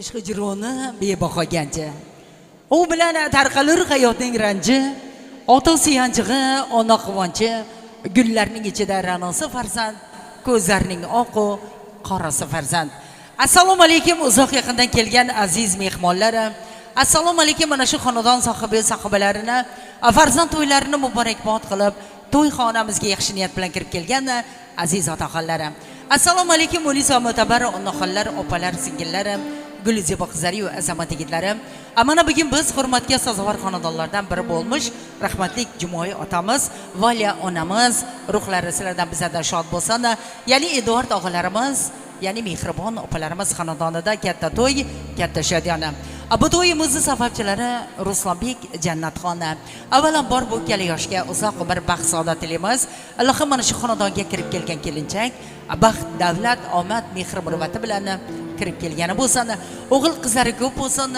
ishqi jironi bebaho ganji. U bilan tarqalur hayotning ranji, ota suyanchig'i, ona quvonchi, gullarning ichida ra'nosi farzand, ko'zlarning oqu, qorasi farzand. Assalomu alaykum uzoq yaqindan kelgan aziz mehmonlar. Assalomu alaykum mana shu xonadon sohibi sahobalarini, farzand to'ylarini muborakbod qilib, to'yxonamizga yaxshi niyat bilan kirib kelgan aziz otaxonlarim. Assalomu alaykum Munisa Motabar onaxonlar, opalar, singillar, Gulzeba qizlar va azamat yigitlarim. Mana bugun biz hurmatga sazovor xonadonlardan biri bo'lmuş rahmatli Jumoy otamiz, Valiya onamiz ruhlari sizlardan bizdan shod bo'lsin. Ya'ni Eduard og'alarimiz, ya'ni mehribon opalarimiz xonadonida katta to'y, katta shodiyona. Bu to'yimizni sababchilari Ruslanbek Jannatxon. Avvalambor bu kala yoshga uzoq umr, baxt, saodat tilaymiz. Allohim mana shu xonadonga kirib kelgan kelinchak baxt, davlat, omad, mehr muruvvati bilan kirib kelgani bo'lsin. O'g'il qizlari ko'p bo'lsin.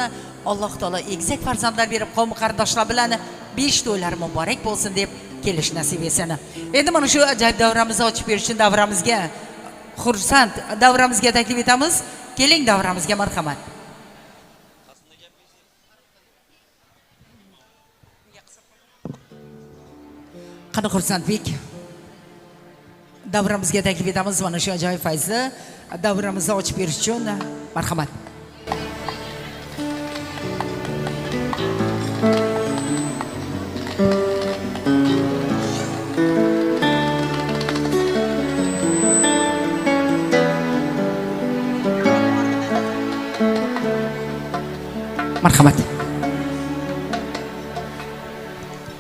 Alloh taolo egizak farzandlar berib qavm qarindoshlar bilan 5 to'ylar muborak bo'lsin deb kelish nasib etsin. Endi mana shu ajoyib davramizni ochib berish uchun davramizga xursand, davramizga taklif etamiz. Keling davramizga marhamat. Qani xursandbek, davramizga taklif etamiz mana shu ajoyib fayzli davramizni ochib berish uchun marhamat. Marhamat.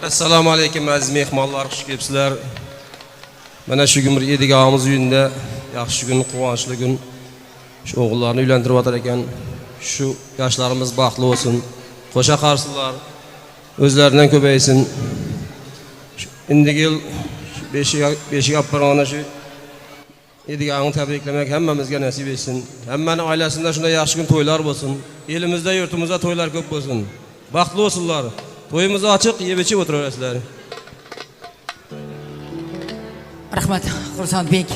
Assalomu alaykum aziz mehmonlar, xush kelibsizlar. Mana shu gün Edigamiz uyunda yaxshi kun, quvonchli kun. Shu o'g'illarni uylantirib o'tar ekan. Shu yoshlarimiz baxtli bo'lsin. Qo'sha qarsinlar. O'zlaridan ko'paysin. Indigi yil 5 aprelni shu Edigamni tabriklamak hammamizga nasib etsin. Hammaning oilasida shunday yaxshi kun to'ylar bo'lsin. Elimizda, yurtimizda to'ylar ko'p bo'lsin. Baxtli bo'lsinlar. To'yimiz ochiq, yeb ichib o'tiraverasizlar. Rahmat Xursandbek.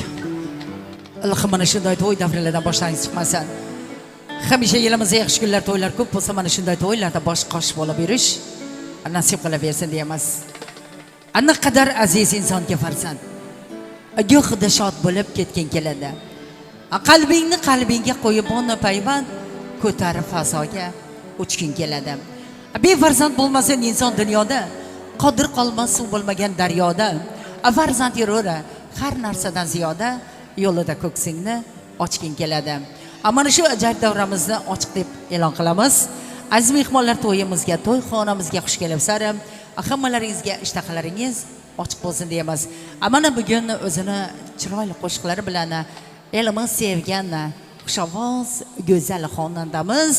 Allohim mana shunday to'y davralardan boshlangiz chiqmasin. Hamisha yilimizda yaxshi kunlar, to'ylar ko'p bo'lsa, mana shunday to'ylarda bosh qosh bo'lib yurish nasib qilaversin deymiz. Ana qadar aziz insonga farzand. Go'xida shod bo'lib ketgan keladi. Qalbingni qalbingga qo'yib uni payvand ko'tarib fazoga uchgin keladi. Befarzand bo'lmasin inson dunyoda, qodir qolmas suv bo'lmagan daryoda. Farzand yurura har narsadan ziyoda, yo'lida ko'ksingni ochgin keladi. Mana shu ajoyib davramizni ochiq deb e'lon qilamiz. Aziz mehmonlar, to'yimizga, to'yxonamizga xush kelibsizlar. Hammalaringizga ishtahalaringiz ochiq bo'lsin deymiz. Mana bugun o'zini chiroyli qo'shiqlari bilan elimiz sevgan xushovoz go'zal xonandamiz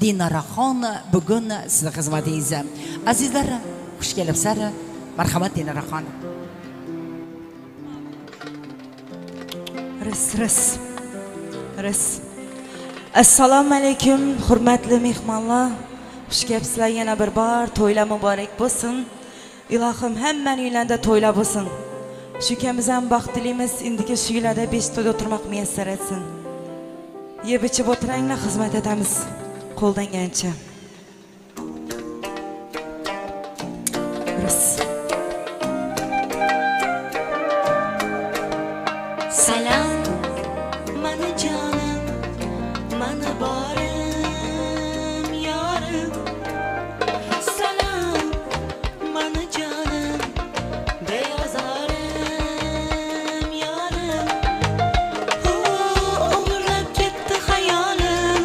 Dinoraxon bugun sizning xizmatingizda. Azizlar, xush kelibsizlar. Marhamat Dinoraxon. Ris. Assalomu alaykum hurmatli mehmonlar. Xush kelibsizlar yana bir bor. To'ylar muborak bo'lsin. Ilohim hammaning uylarida to'ylar bo'lsin. Shu kamiz ham baxt tilaymiz. Indiki shu uylarda 5 to'yda o'tirmoq muyassar etsin. Yeb ichib o'tiranglar, xizmat etamiz qo'ldan kelgancha. Salam, mana jonim, mana borim, yorim. Salam, mana jonim, beyozorim, yorim. O'g'irlab ketdi hayolim,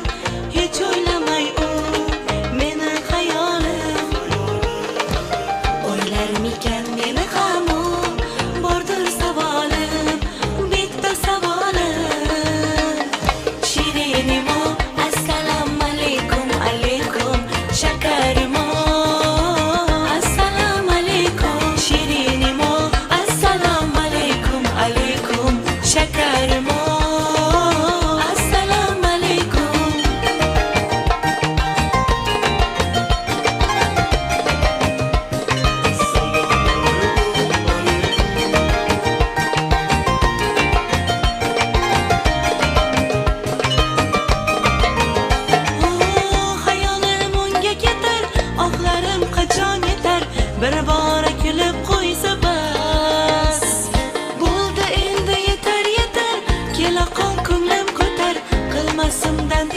hech o'ylamay u meni hayolim. O'ylarim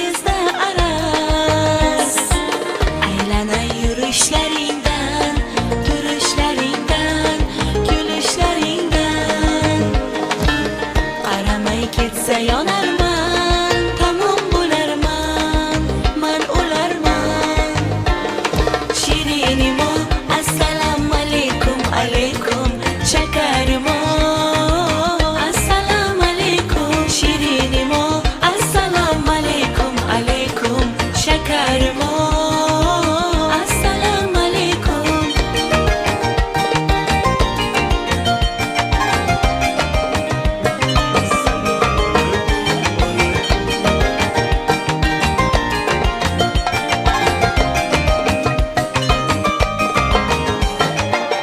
sizdə araz Aylanay yürüşlərindən, duruşlərindən, gülüşlərindən Qaramay ketsə yonarman, tamam bularman, man ularman Şirinim o, assalamu alaykum, alaykum, şakarim o Assalamu alaykum, şirinim o, assalamu alaykum, alaykum, şakarim o Assalamu alaykum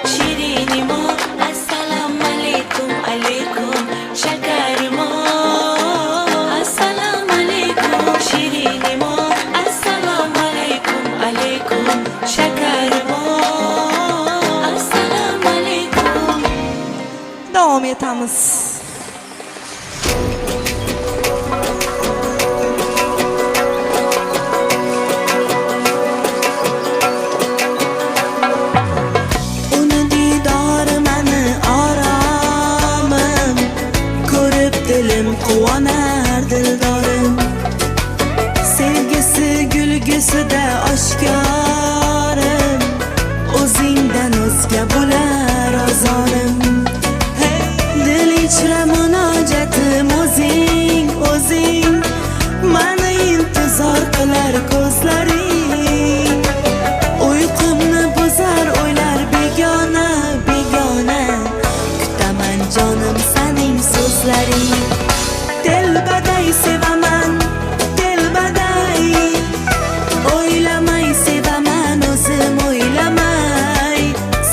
Şirinim o, assalamu alaykum, alaykum, şakarim o Assalamu alaykum, şirinim o, assalamu alaykum, alaykum, şakarim o Assalamu alaykum Davom etamiz. Uni didori mani oromim Ko'rib dilim quvonar dildorim Sevgisi gulgisida oshkorim O'zingdan o'zga bo'lar ozorim Dil ichra munojatim o'zing, o'zing Mani intizor qilar ko'zlaring Uyqumni buzar o'ylar begona, begona Kutaman jonim sening so'zlaring Dilbaday sevaman, dilbaday O'ylamay sevaman o'zim o'ylamay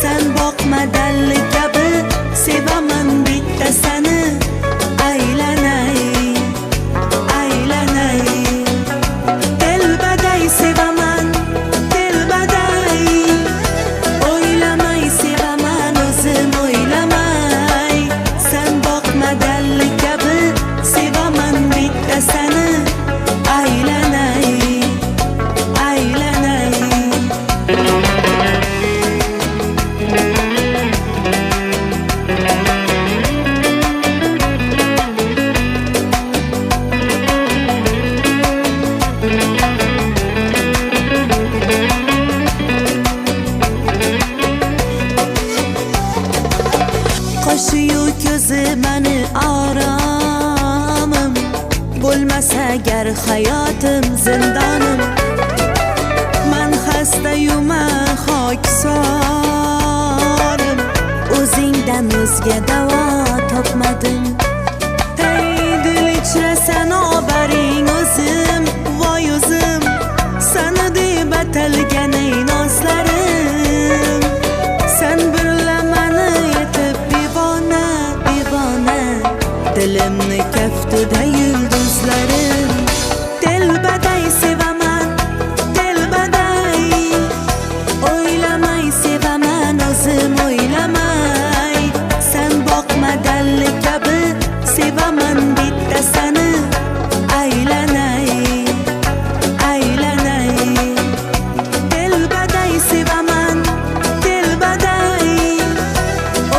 Sen boqma dalli kabi sevaman bitta seni Aylanay, aylanay Dilbaday sevaman, dilbaday O'ylamay sevaman o'zim o'ylamay Sen boqma dalli kabi sevaman bitta seni Aylanay, aylanay Qoshiyu ko'zi mani oromim Bo'lmasa agar hayotim zindonim Man xastayuman xokisorim O'zingdan o'zga davo topmadim Hey dil ichra sanobaring o'zim, voy o'zim Sana deb atalgan ey nozlarim Sen birla mani etib divona, divona Dilimni kaftida yulduzlarim Dilbaday sevaman, dilbaday O'ylamay sevaman o'zim o'ylamay Sen boqma dalli kabi sevaman bitta seni Aylanay, aylanay Dilbaday sevaman, dilbaday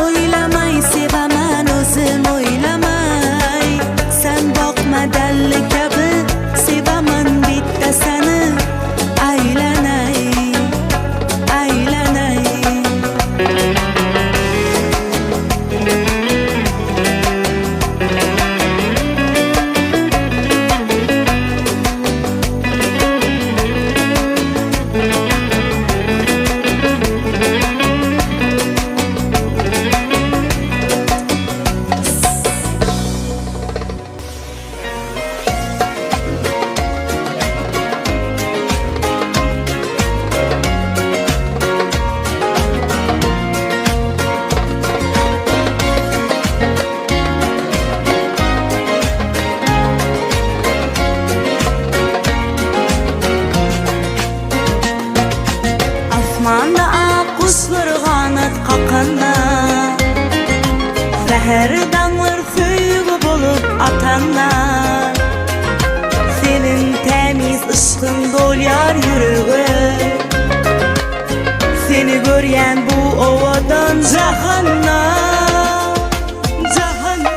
O'ylamay sevaman o'zim o'ylamay Sen boqma dalli kabi sevaman bitta seni Aylanay, aylanay Her damlar föyü bulup atanlar Senin temi yar yüreği. Seni göryen bu ovadan cehennem, cehennem.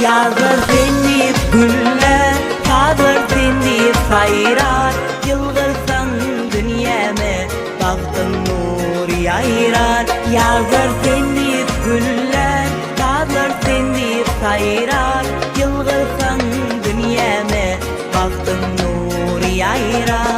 Yağdır denip güller, tağdır denip hayrat. Yılgırsan dünyeme, baktın nur yayrar. Yağdır denip güller, tağdır denip hayrat. Yılgırsan dünyeme, baktın nur yayrar.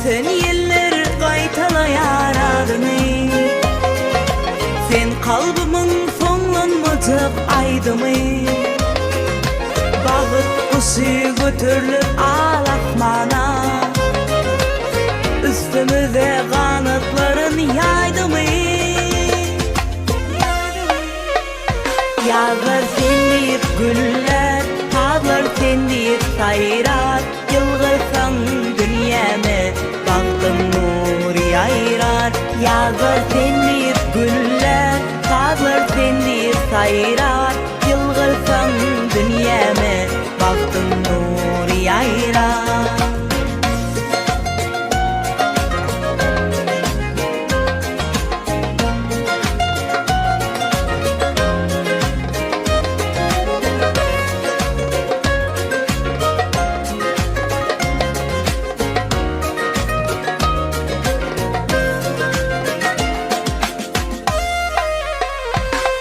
Sen yıllar qaytalayar adını. Sen kalbimin sonlanmadık aydımı. Bağıt kuşu götürülüp alasmana. Üstümüze kanatların yaydı mı? Yağlar senleyip güller, tağlar senleyip sayrar. Yılgırsan dünyeme, baktın nur yayrar. Yağlar senleyip güller, tağlar senleyip sayrar. Yılgırsan dünyeme, baktın nur yayrar.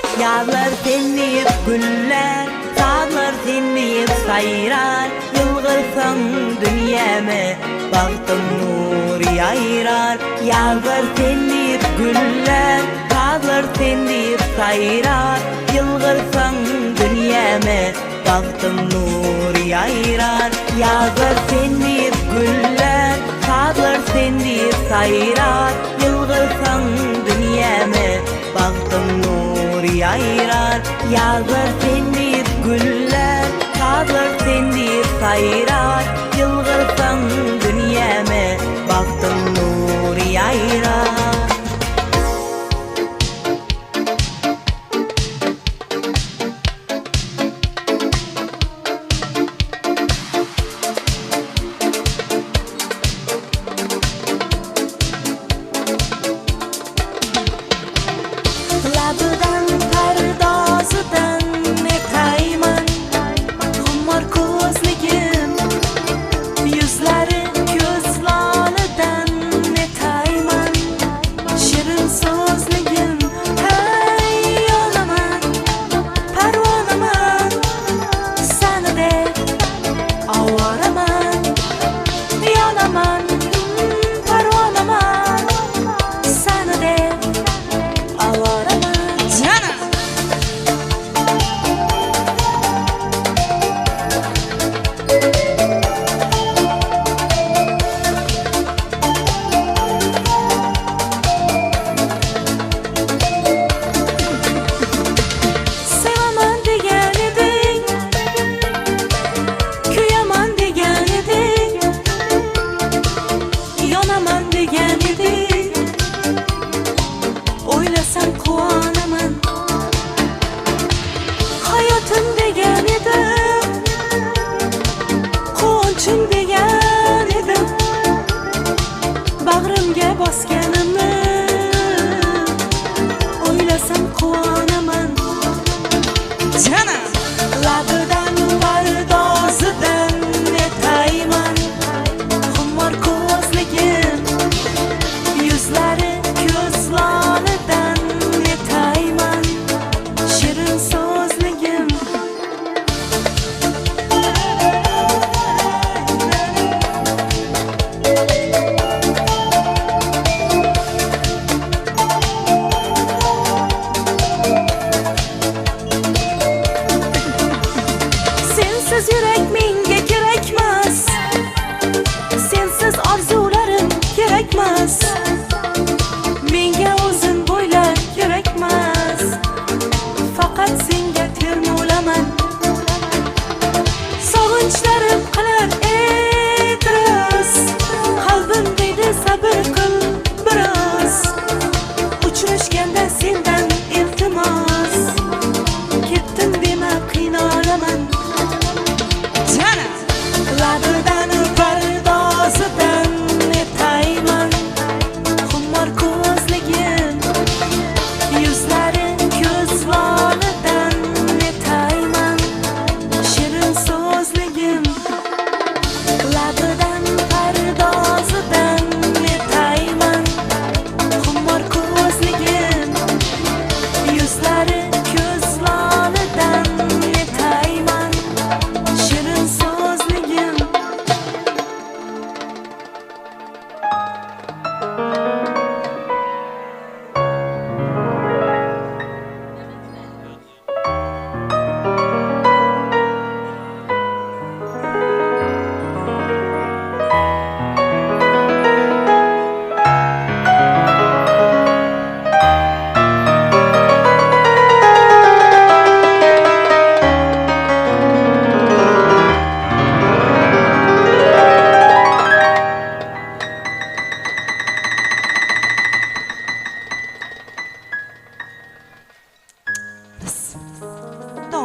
Yağlar senleyip güller, tağlar senleyip sayrar. Yılgırsan dünyeme, baktın nur yayrar. Yağlar senleyip güller, tağlar senleyip sayrar. Yılgırsan dünyeme, baktın nur yayrar. Yağlar senleyip güller, tağlar senleyip sayrar. Yılgırsan dünyeme, baktın nur yayrar. Yağlar senleyip güller, tağlar senleyip sayrar. Yılgırsan dünyeme, baktın nur yayrar. Labıdan pardozıdan etayman. Xumor ko'zligim, yuzlari ko'zlonidan etayman. Shirin so'zligim, hey yonaman, parvonaman. Seni deb ovoraman, yonaman, parvonaman. Seni deb ovoraman. Sevaman degan eding, kuyaman degan eding, yonaman degan eding. O'ylasam quvonaman, hayotim degan edim, quvonchim degan edim. Bag'rimga bosganimni o'ylasam quvonaman. Labidan pardozidan etayman. Xumor ko'zligim, yuzlari ko'zlonidan etayman. Shirin so'zligim,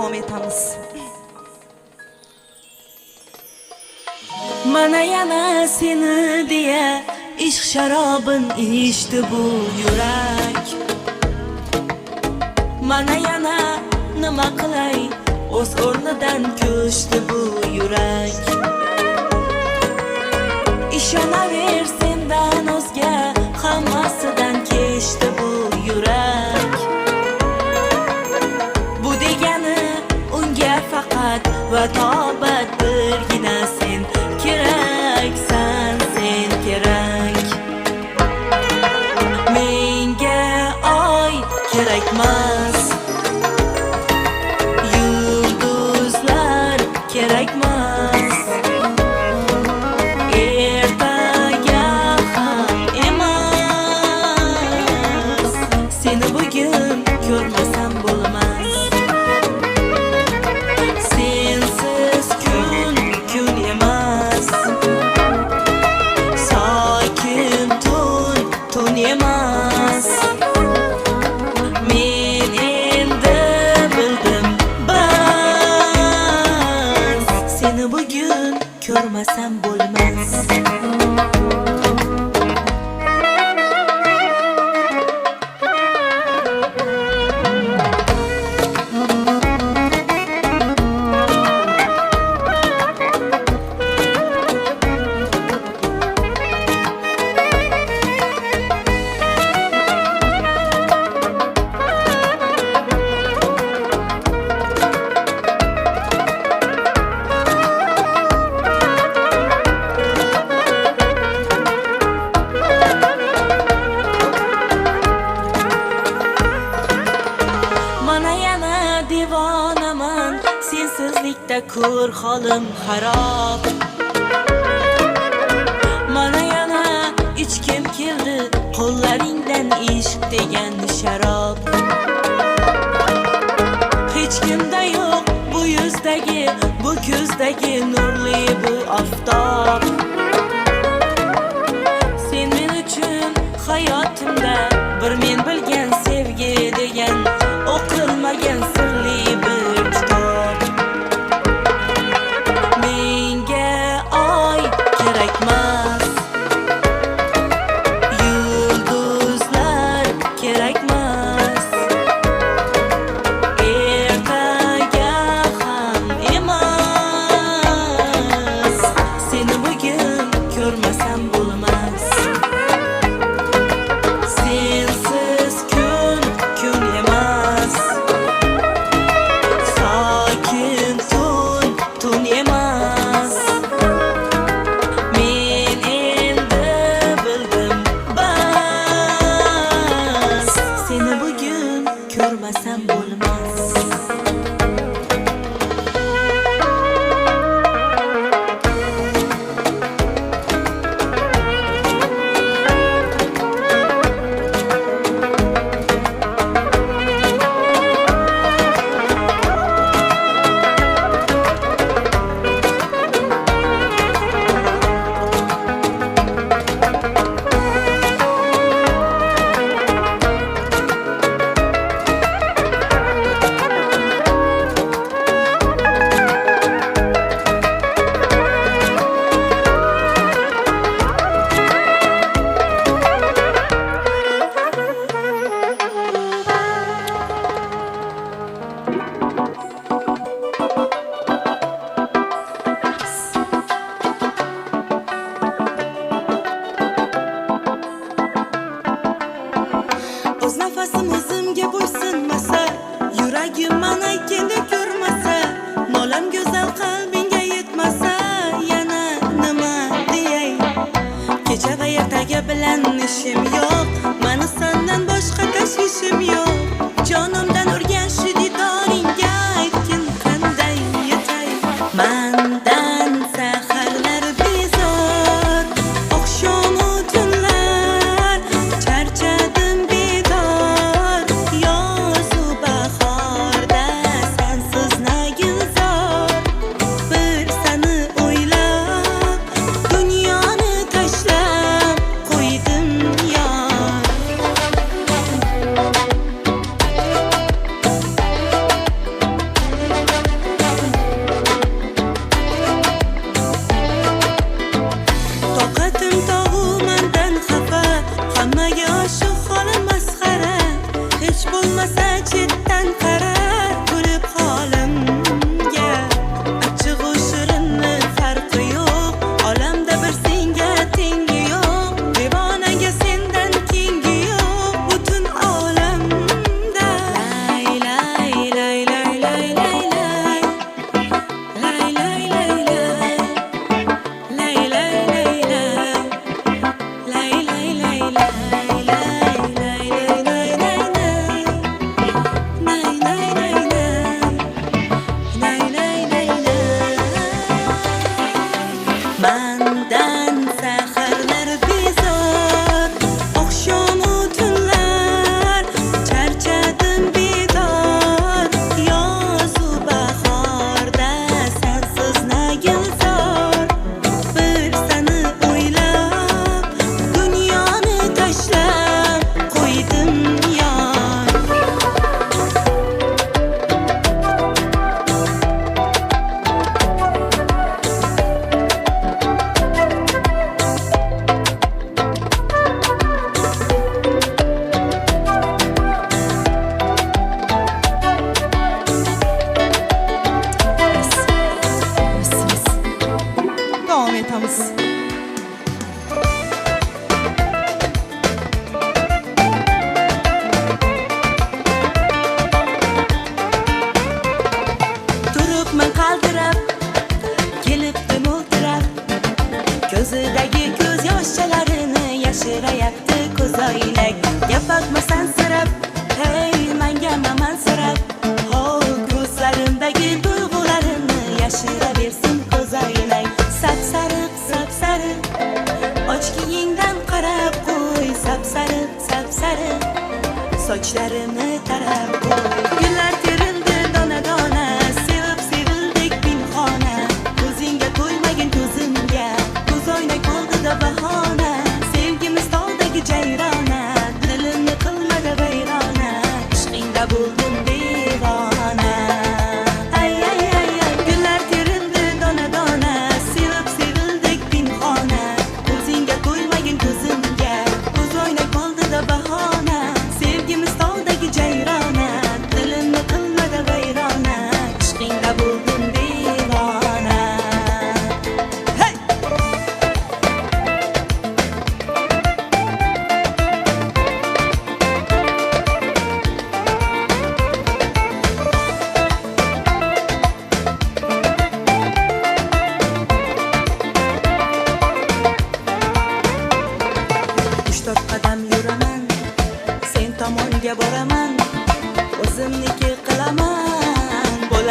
davom etamiz. Mana yana seni diye ishq sharobin ichdi bu yurak. Mana yana nima qilay, o'z o'rnidan ko'chdi bu yurak. Ishonaver sendan o'zga hammasidan kechdi bu yurak. Bu degani unga faqat va tobat birgina sen keraksan, sen kerak. Menga oy kerakmas, yulduzlar kerakmas, ertaga ham emas. Seni bugun ko'rmasam bo'lmas. Sensiz kun kun emas, sokin tun tun emas. Men endi bildim bas, seni bugun ko'rmasam bo'lmas. Mana yana devonaman, sensizlikda ko'r holim xarob. Mana yana ichkim keldi qo'llaringdan ishq degan sharob. Hech kimda yo'q bu yuzdagi, bu ko'zdagi nurli bu oftob. Sen men uchun hayotimda bir men bilgan sevgi degan o'qilmagan sirli bir kitob. Menga oy kerakmas, yulduzlar kerakmas, ertaga ham emas. Seni bugun ko'rmasam bo'lmas. Sensiz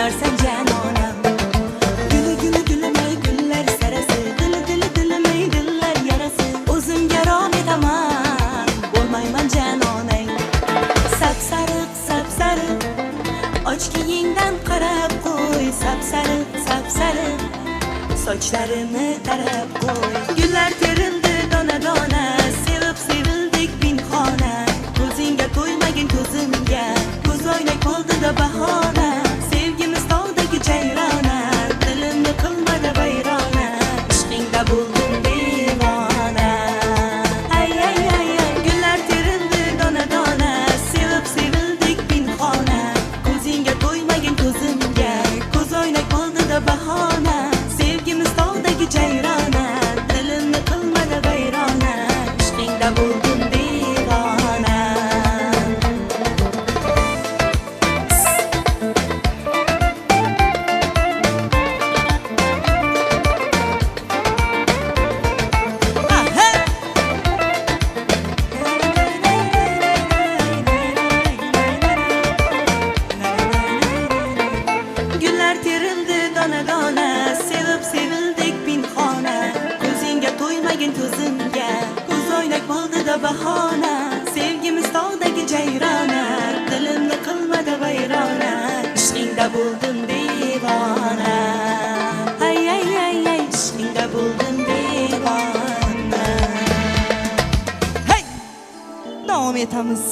borsan janonam. Gülü gülü gülümey güller sarası, dili dili dilimey diller yarası. O'zimga rom etaman, bo'lmayman janonang. Sapsariq sapsariq och kiyingdan qarab qo'y, sapsariq sapsariq sochlarini tarab qo'y. Gullar terildi dona dona, sevib sevildik pinhona. Ko'zingga to'ymagin ko'zimga, ko'z oynak bo'ldi-da bahona. Sevgimiz tog'dagi jayrona, dilimni qilmadi vayrona. Ishqingda bo'ldim devona. Ay ay ay ay, gullar terildi dona dona, sevib sevildik pinhona. Ko'zingga to'ymagin ko'zimga, ko'z oynak bo'ldi-da bahona. Sevgimiz tog'dagi jayrona, dilimni qilmadi vayrona. Ishqingda bo'ldim devona. Gullar terildi dona dona, sevib sevildik pinhona. Ko'zingga to'ymagin ko'zimga, ko'z oynak bo'ldi-da bahona. Sevgimiz tog'dagi jayrona, dilimni qilmadi vayrona. Ishqingda bo'ldim devona. Ay ay ay ay, ishqingda bo'ldim devona. Hey! Davom etamiz.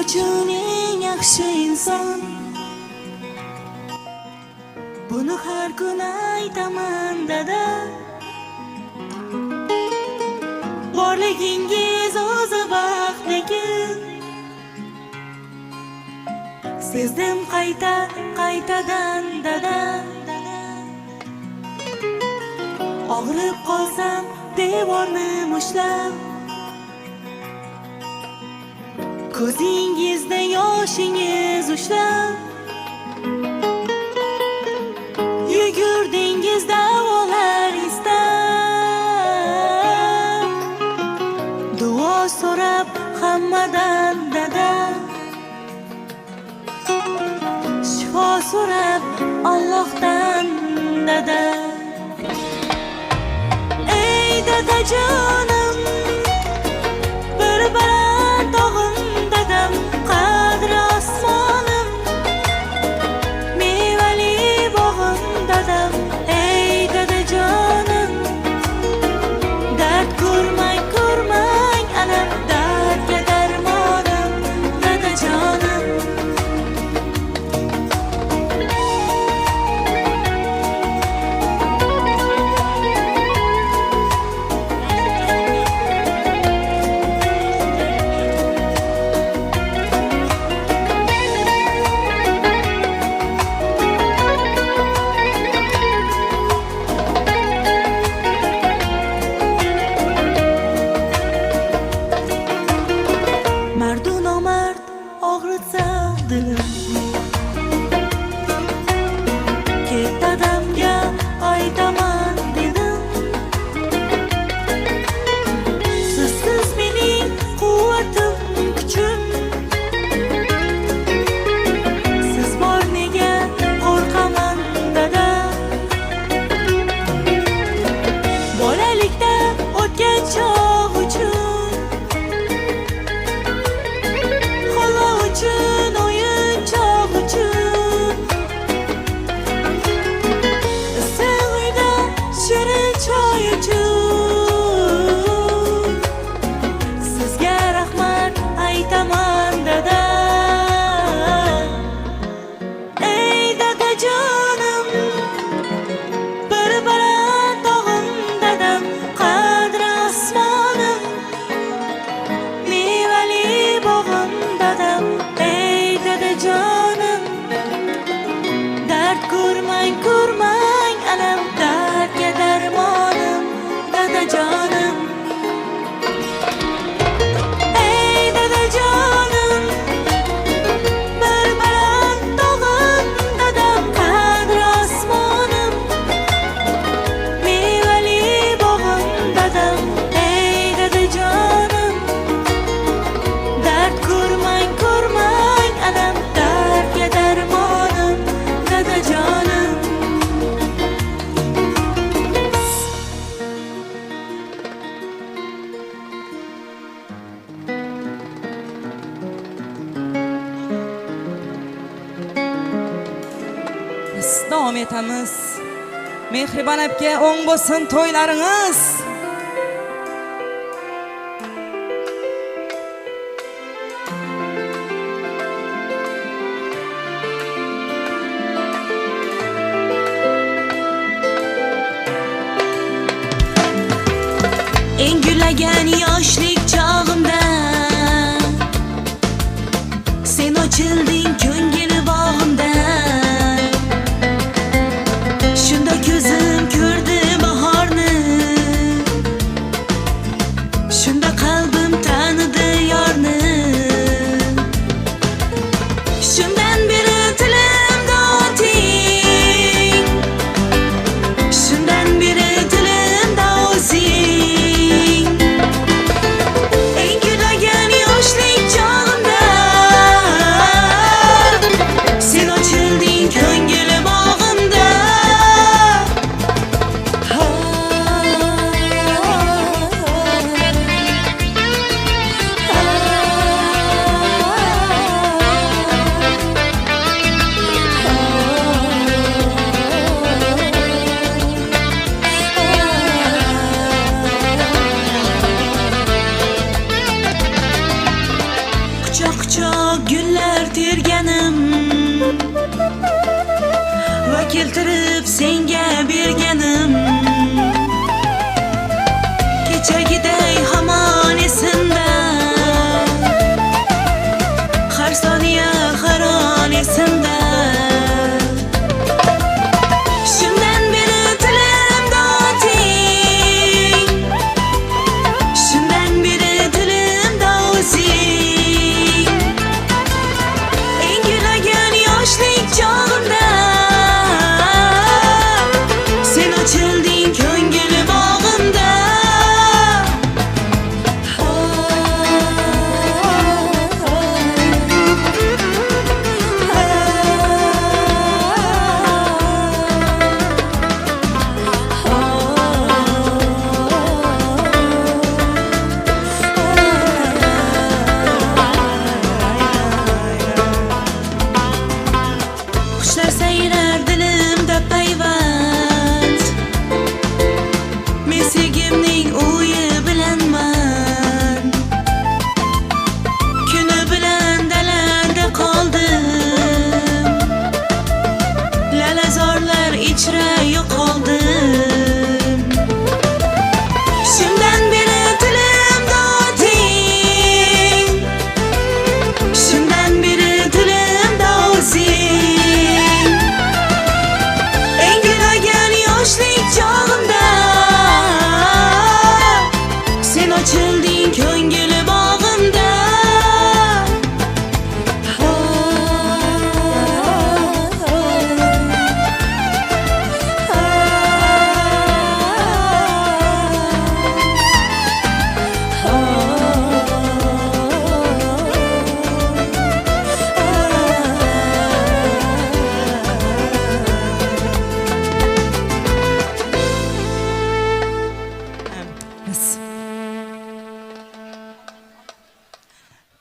uchun eng yaxshi inson. Buni har kun aytaman dada. Borligingiz o'zi baxt, lekin sezdim qaytadan dada. Og'rib qolsam devorni mushlab, ko'zingizda yoshingiz ushlab, yugurdingiz davolar istab, duo so'rab hammadan dada, shifo so'rab Allohdan dada. Ey dadajonim, bir baland tog'im dadam, qadri osmonim, mevali bog'im dadam. Ey dadajonim, dard ko'rmang anam, dardga darmonim dadajonim. Mardu nomard og'ritsa dilim, ket dadamga aytaman dedim. Sizsiz mening quvvatim, kuchim, siz bor nega qo'rqaman dada. Bolalikda o'tgan chog' uchun, xola uchun, o'yinchoq uchun, issiq uyda shirin choy uchun, sizga rahmat aytaman dada. Ey dadajonim, bir baland tog'im dadam, qadri osmonim, mevali bog'im dadam. Ey dadajonim, dard ko'rmang anam, dardga darmonim dadajonim. Ey dadajonim, bir baland tog'im dadam, qadri osmonim, mevali bog'im dadam. Ey dadajonim, dard ko'rmang anam, dardga darmonim dadajonim. Biz davom etamiz. Mehribon aka, o'ng bo'lsin to'ylaringiz. Eng gulagan yoshlik chog'imda sen ochilding ko'ngil bog'imda. Shunda ko'zim ko'rdi bahorni, shunda qalbim tanidi yorni. Shundan beri tilimda oting, shundan beri tilimda o'zing. Eng gulagan yoshlik chog'imda gullar terganim va keltirib senga berganim kechagiday hamon esimda har soniya har on esimda shundan beri tilimda oting shundan beri tilimda o'zing eng gulagan yoshlik chog'imda sen ochilding ko'ngil bog'imda Qushlar sayrar dilimda payvand Men sevgimning o'yi bilanman Kuni bilan dalada qoldim Lalazorlar ichra yo'qoldim Shundan beri tilimda oting Shundan beri tilimda o'zing Eng gulagan yoshlik chog'imda Sen ochilding ko'ngil bog'imda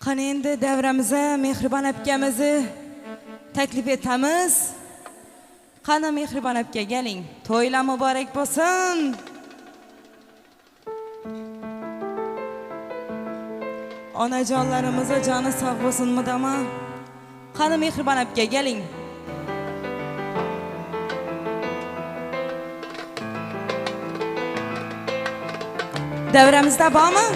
Qani endi davramizni Mehribon akamizni taklif etamiz. Qani Mehribon aka keling. To'ylar muborak bo'lsin. Onajonlarimiz joni sog' bo'lsinmi dama? Qani Mehribon aka keling. Davramizda bormi?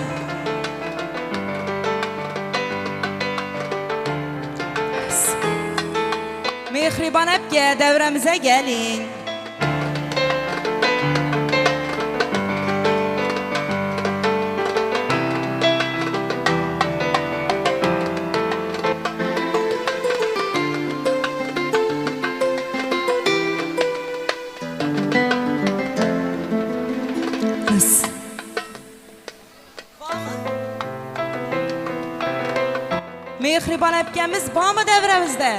Mehribon aka davramizga keling. Mehribon akamiz bormi davramizda?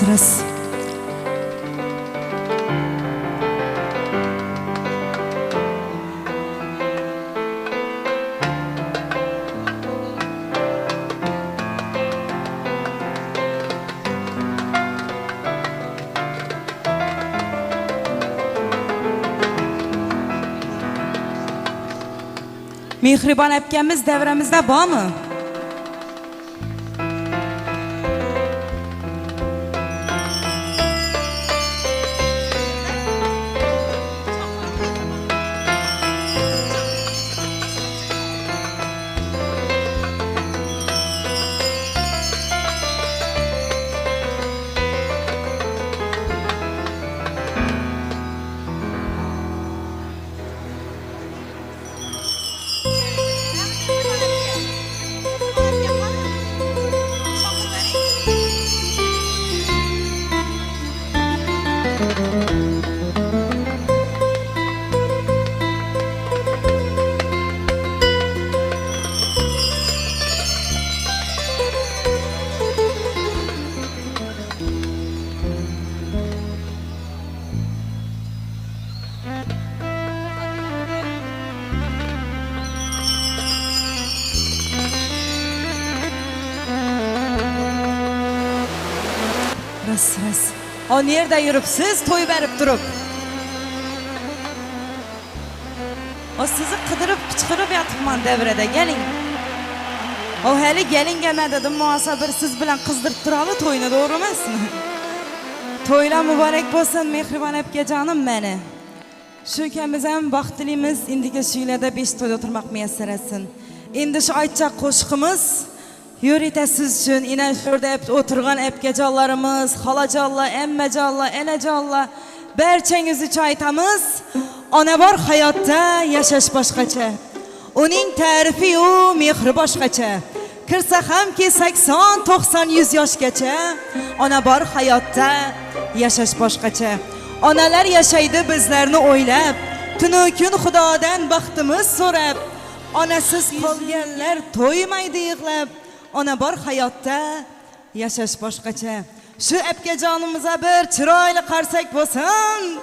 Ras. Mehribon akamiz davramizda bormi? O nerede yürüpsiz toy berip durup. O sizi kıdırıp çıkırıp yatırman devrede gelin. O hali gelin gelme dedim muhasebir siz bilen kızdırıp duralı toyunu doğru mu? Toyla mübarek bolsun mehriban epke canım beni. Şuyken biz hem baxtılıyımız indiki şüylede 5 toyda oturmak müyesser etsin. İndi şu aytacak koşkumuz yürüte siz için inen şurada hep oturgan epkecallarımız, halacalla, emmecalla, enecalla berçeniz için aytamız. Ona var hayatta yaşaş başkaça. Onun tarifi o mehri başkaça. Kırsa hem ki 80, 90, 100 yaş geçe. Ona var hayatta yaşaş başkaça. Onalar yaşaydı bizlerini oylab. Tünü gün Xudodan baxtimiz so'rab. Onasiz qolganlar to'ymaydi yig'lab. Ona bor hayotda yashash boshqacha. Shu apkajonimizga bir chiroyli qarsak bo'lsin.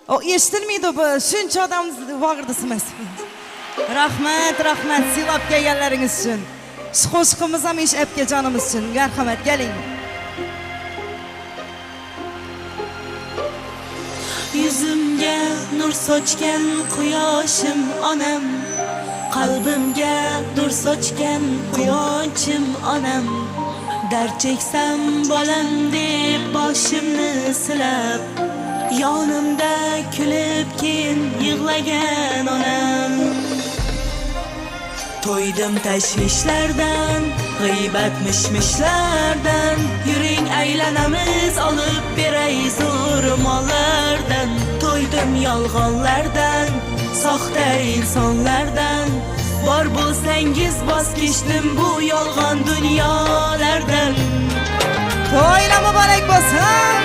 O eshitilmaydi bu. Shuncha odam vag'irdisiz. Rahmat, rahmat silab kelganlaringiz uchun. Shu qo'shiqimiz ham ish apkajonimiz uchun. Marhamat, keling. Yüzümge nur sochgan quyoshim onam, qalbimga nur sochgan quyonchim onam. Dard cheksam bolam deb boshimni silab, yonimda kulib keyin yig'lagan onam. To'ydim tashvishlardan, g'iybat mishmishlardan. Yuring aylanamiz olib beray zo'r mollardan. To'ydim yolg'onlardan, soxta insonlardan. Bor bo'lsangiz voz kechdim bu yolg'on dunyolardan. To'yla muborak bo'lsin.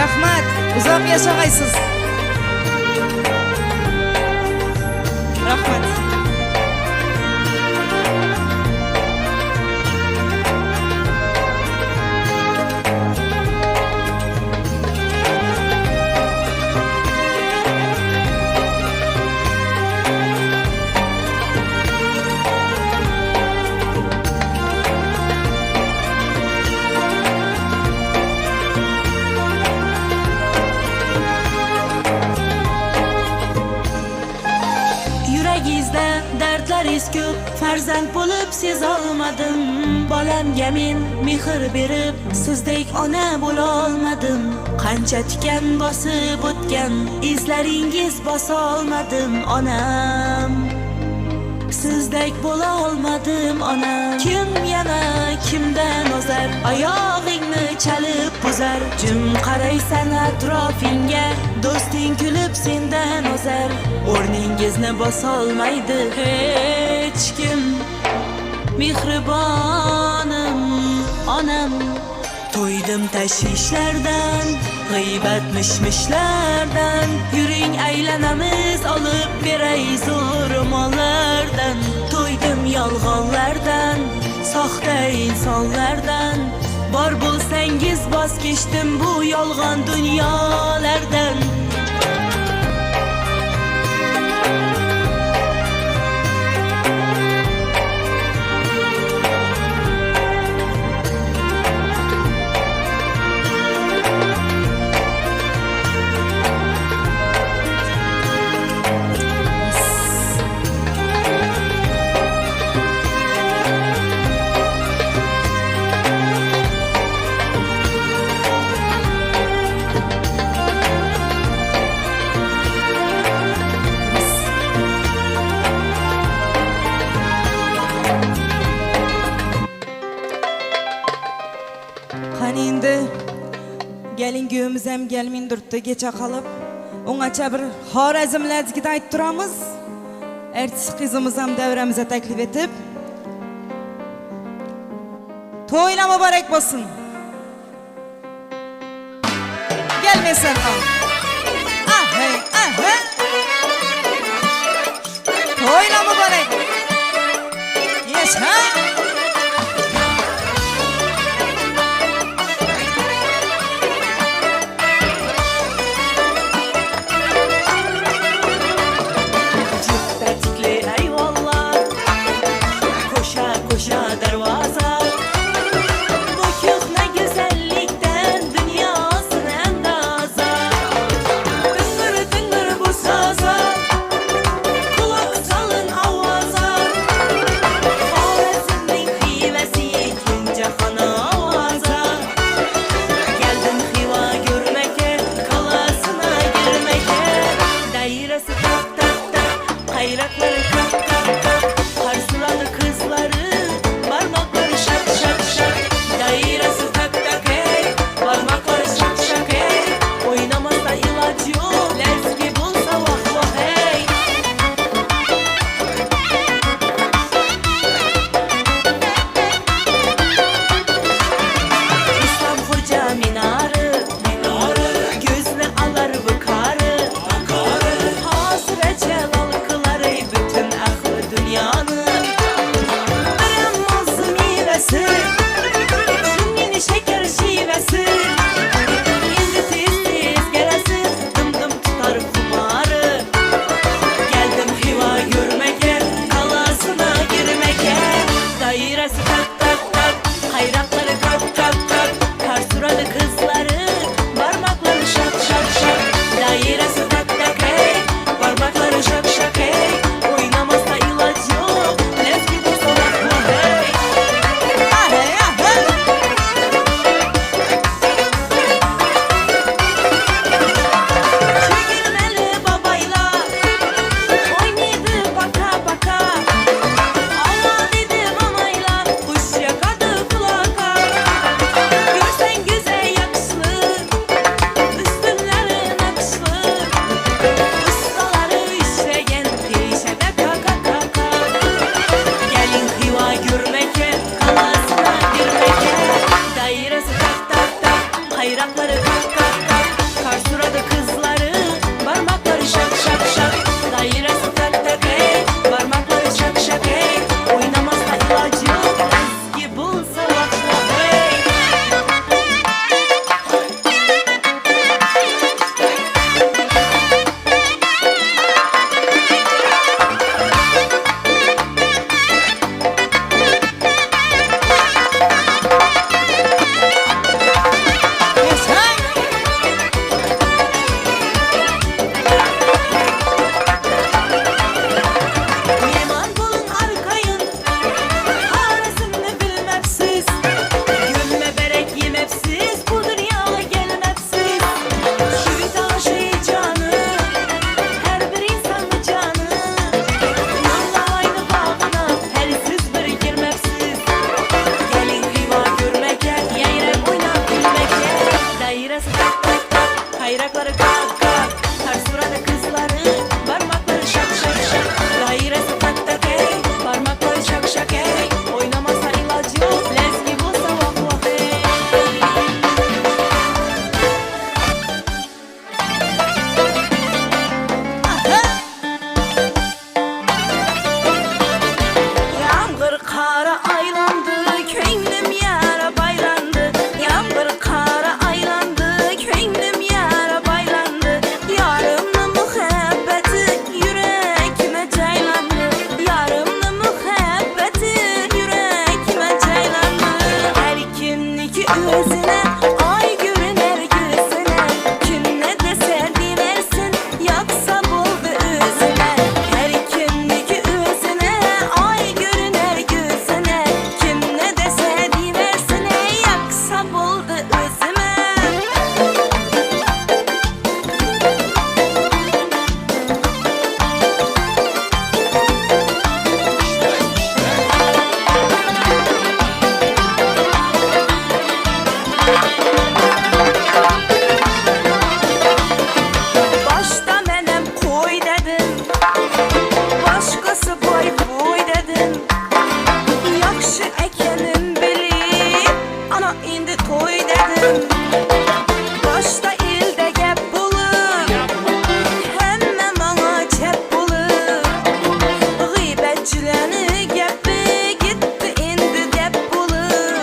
Rahmat, uzoq yashag'aysiz. Rahmat. Dardlaringiz ko'p, farzand bo'lib sezolmadim. Bolamga men mehr berib, sizdek ona bo'la olmadim. Qancha tikan bosib o'tgan, izlaringiz bosa olmadim onam. Sizdek bo'la olmadim onam. Kim yana kimdan o'zar, oyog'ingni chalib buzar. Jim qaraysan atrofingga, do'sting kulib sendan o'zar. O'rningizni bosolmaydi hech kim. Mehribonim onam. To'ydim tashvishlardan, g'iybat mishmishlardan. Yuring aylanamiz olib beray zo'r mollardan. To'ydim yolg'onlardan, soxta insonlardan. Bor bo'lsangiz voz kechdim bu yolg'on dunyolardan. Gelin göğümüz hem gelmin durttu geçe kalıp Onaça bir Xorazmlarga aytib turamiz. Ertesi kızımız hem devremize teklif etip to'yla mübarek bo'lsin. Gelmesin ha. Ah he, ah he. To'yla mübarek. Yes ha. Koşa darvaza, bu köhne güzellikten Bayrakları kak kak kak, karsıladı kızları, parmakları şak şak şak. Dairesi tak tak hey, parmakları şak şak hey. Oynamazsa ilaç yok, leski bulsa vah vah hey. İslam Hoca minarı, gözüne alır bu karı. Hasır ecel algıları bütün ahlı dünyanın. Kırılmaz meyvesi, şimdi şeker şivesi. Şimdi tez gelesin, dım dım tutar kumarı. Geldim hiva görmeke, kalasına girmeke. Dairesi tak tak tak, hayratları kak kak kak. Karsuralı kızları, parmakları şak şak şak. Dairesi tak tak hey, parmakları şak şak hey. Oynamazsa ilaç yok, leski bu salakla hey. Ah hey ah hey. Çekilmeli babayla, oynadı baka baka. Allah dedi mamayla, kuş yakadı kulaka. Görsen güzel yakışlı, üstünleri nakışlı. Ustaları işleyen peşede kaka kaka. Gelin hiva görmeke, kalasına girmeke. Dairesi tak tak tak, hayrakları kak kak kak. Karsuradı kızları, parmakları şak şak şak. Dairesi tak tak hey, parmakları şak şak hey. Oynamazsa ilacı yok, eski bulsa vakla hey. Yaman bulun arkayın, haresini bilmepsiz. Gülme berek yemepsiz, bu dünyaya gelmepsiz. Şu taşı canı, her bir insanın canı. Yalla aynı bağına, hersiz bir girmepsiz. Gelin hiva görmeke, yayrep oynap gülmeke. Dairesi tak tak tak, hayrakları kak kak. Karsuradı kızları, parmakları şak şak şak. Dairesi tak tak hey, parmakları şak şak hey. Oynamazsa ilaç yok, leski bulsa vah vah hey. Yağmur kara aylandı, könlüm yara baylandı. Yağmur kara aylandı, könlüm yara baylandı. Yarımlı muhabbeti yüreğime caylandı. Yarımlı muhabbeti yüreğime caylandı. Her kimlik özüne, ay görüner gözüne. Kim ne dese dilersin, yaksa buldu özüne. Her kimlik özüne, ay görüner gözüne. Kim ne dese dilersin, yaksa buldu özüme. Başta menem koy dedim, başkası boy boy dedim. Yaxşı ekenim bilip, ana indi toy dedim. Başta ilde gep bulur, hemme bana cep bulur. Gıybetçilerini gepi gitti indi dep bulur.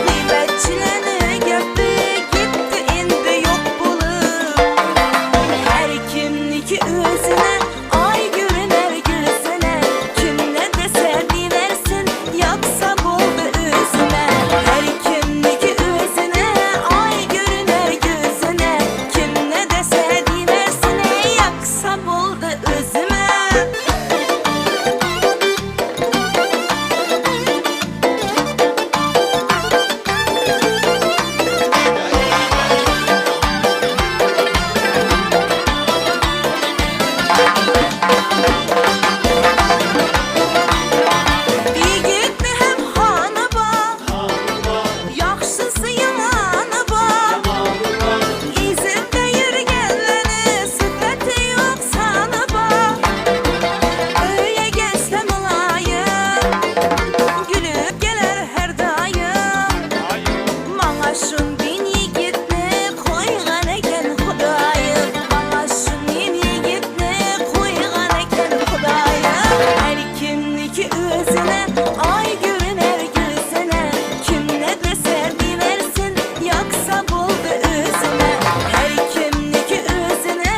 Gıybetçilerini gepi gitti indi yok bulur. Her kimlik özüne, ay görüner gözüne. Kim ne dese dilersin, yaksa buldu özüme. Her kimlik özüne, ay görüner gözüne. Kim ne dese dilersin, yaksa buldu özüme. Yigitni hem xoni bor, yaxshisi yomoni bor. Izimda yurganlarni sifati yo'q soni bor. Uyga kelsa muloyim, gulib kelar har doim. Manga shunday yigitni qo'ygan ekan Xudoyim. Manga shunday yigitni qo'ygan ekan Xudoyim. Har kimniki o'zini ay görüner gözüne. Kim ne dese dilersin yaksa buldu özüne. Her kimniki özüne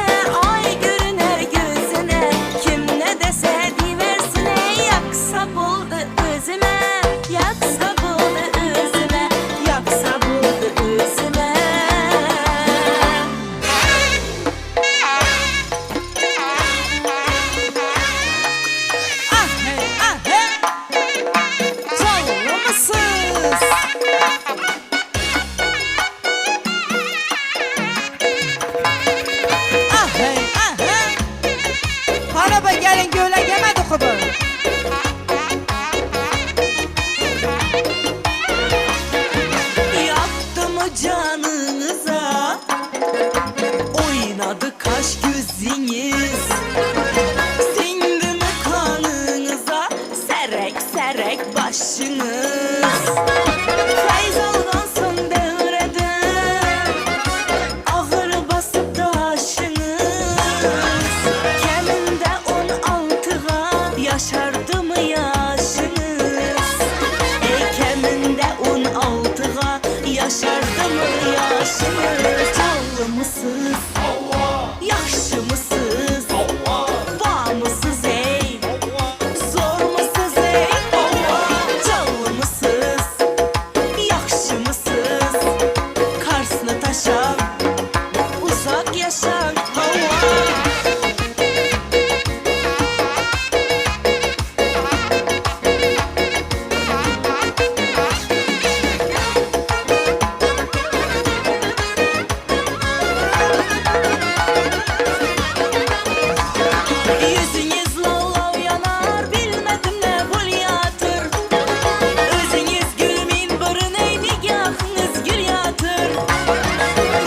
ay görüner gözüne. Kim ne dese dilersin yaksa buldu özüme. Yaksa buldu özüme. Yaksa buldu özüme. Ah hey ah hey. Çalmasız. Ah hey ah hey. Araba gelin göle gemedi kubur. Yaptı mı canınıza? Oynadı kaş gözünüz. Sindi mi kanınıza? Serek serek başınız. Feyz aldansın devreden, ağır basıp taşınız. Keminde 16'a yaşardı mı yaşınız? Keminde 16'a yaşardı mı yaşınız? Çallı mısınız? Yaxşı mısınız? Var mısınız ey? Zor mısınız ey? Çallı mısınız? Yaxşı mısınız? Karşısına taşan, uzak yaşan. Yüzünüz lalav yanar, bilmedim ne bulyatır. Özünüz gülmeyin burun ey nigahınız gül yatır.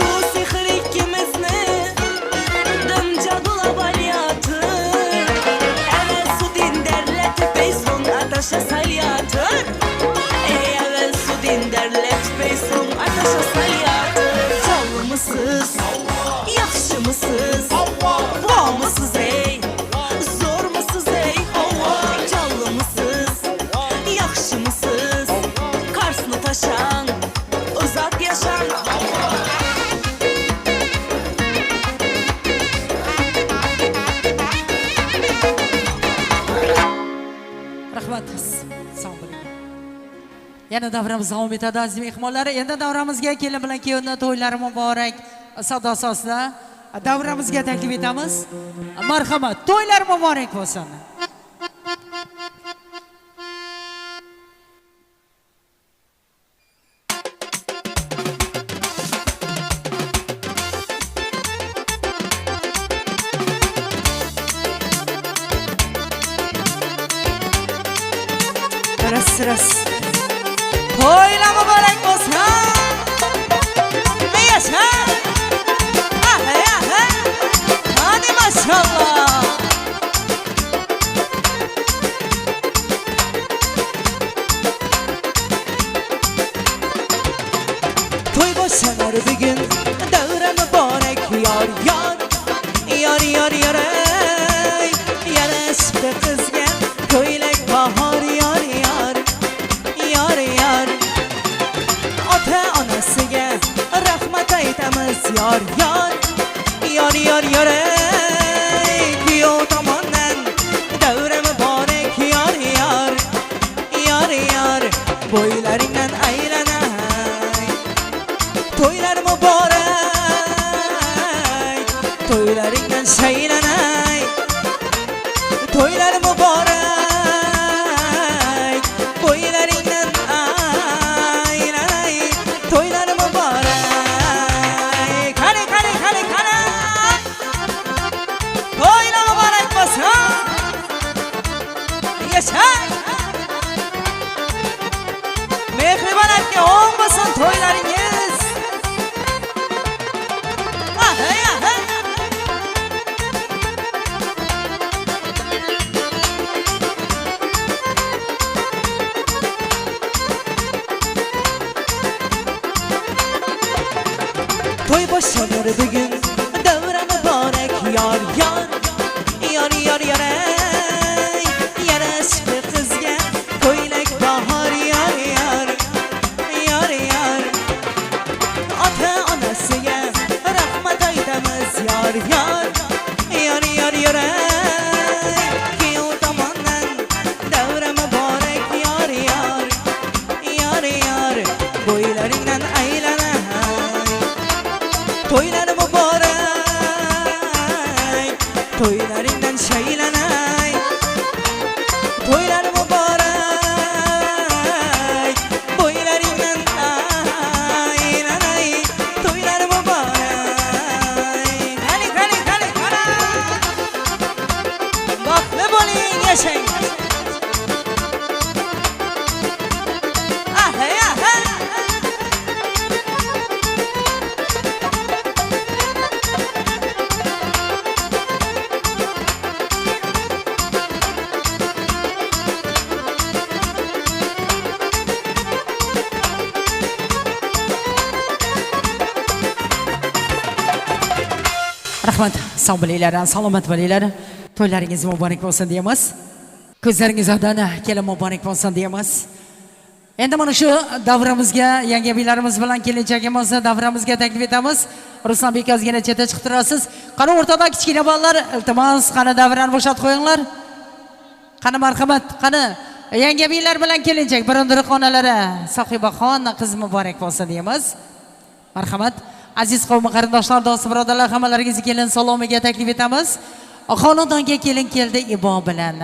Bu sihir ikimizni dımca dolaba yatır. Evvel su dinderletip ey son ateşe sal yatır. Evvel su dinderletip ey son ateşe sal yatır. Çallı mısınız? Yaxşı mısınız? Var mısınız ey? Zor mısınız ey? Çallı mısınız? Yaxşı mısınız? Karşısına taşan, uzak yaşan. Rahmat. Sog' bo'ling. Yana davramiz davom etadi aziz mehmonlar. Endi davramizga kelin bilan kuyovni to'ylari muborak sado asosida davramizga taklif etamiz. Marhamat, to'ylar muborak bo'lsin. Ras. To'ylar muborak bo'lsin. Yasha. Ah hey ah hey. Hadi maşallah. To'y boshlar bugun, davra muborak yor yor. Yor yor yor ey. Yarashibdi qizga ko'ylak bahor yor yor. Yor yor. Ota onasiga rahmat aytamiz yor yor. Yor yor yor ey. Kuyov tomondan davra muborak yor yor. Yor yor. Bo'ylaringdan aylanay. To'ylar muborak. yashang. Ahay, ahay. Rahmat, sog' bo'linglar, salomat bo'linglar. To'ylaringiz muborak bo'lsin deymiz. Ko'zlaringiz odana kelin muborak bo'lsin deymiz. Endi mana shu davramizga yangi biylarimiz bilan kelinchagimizni davramizga taklif etamiz. Ruslanbek ozgina chetga chiqib turasiz. Qani o'rtada kichkina bolalar, iltimos, qani davrani bo'shatib qo'yinglar. Qani marhamat, qani yangi biylar bilan kelinchak birindir xonalari sohibaxon qiz muborak bo'lsin deymiz. Marhamat. Aziz qavm qarindoshlar, do'st birodarlar, hammalaringizni kelin salomiga taklif etamiz. Xonadonga kelin keldi ibo bilan.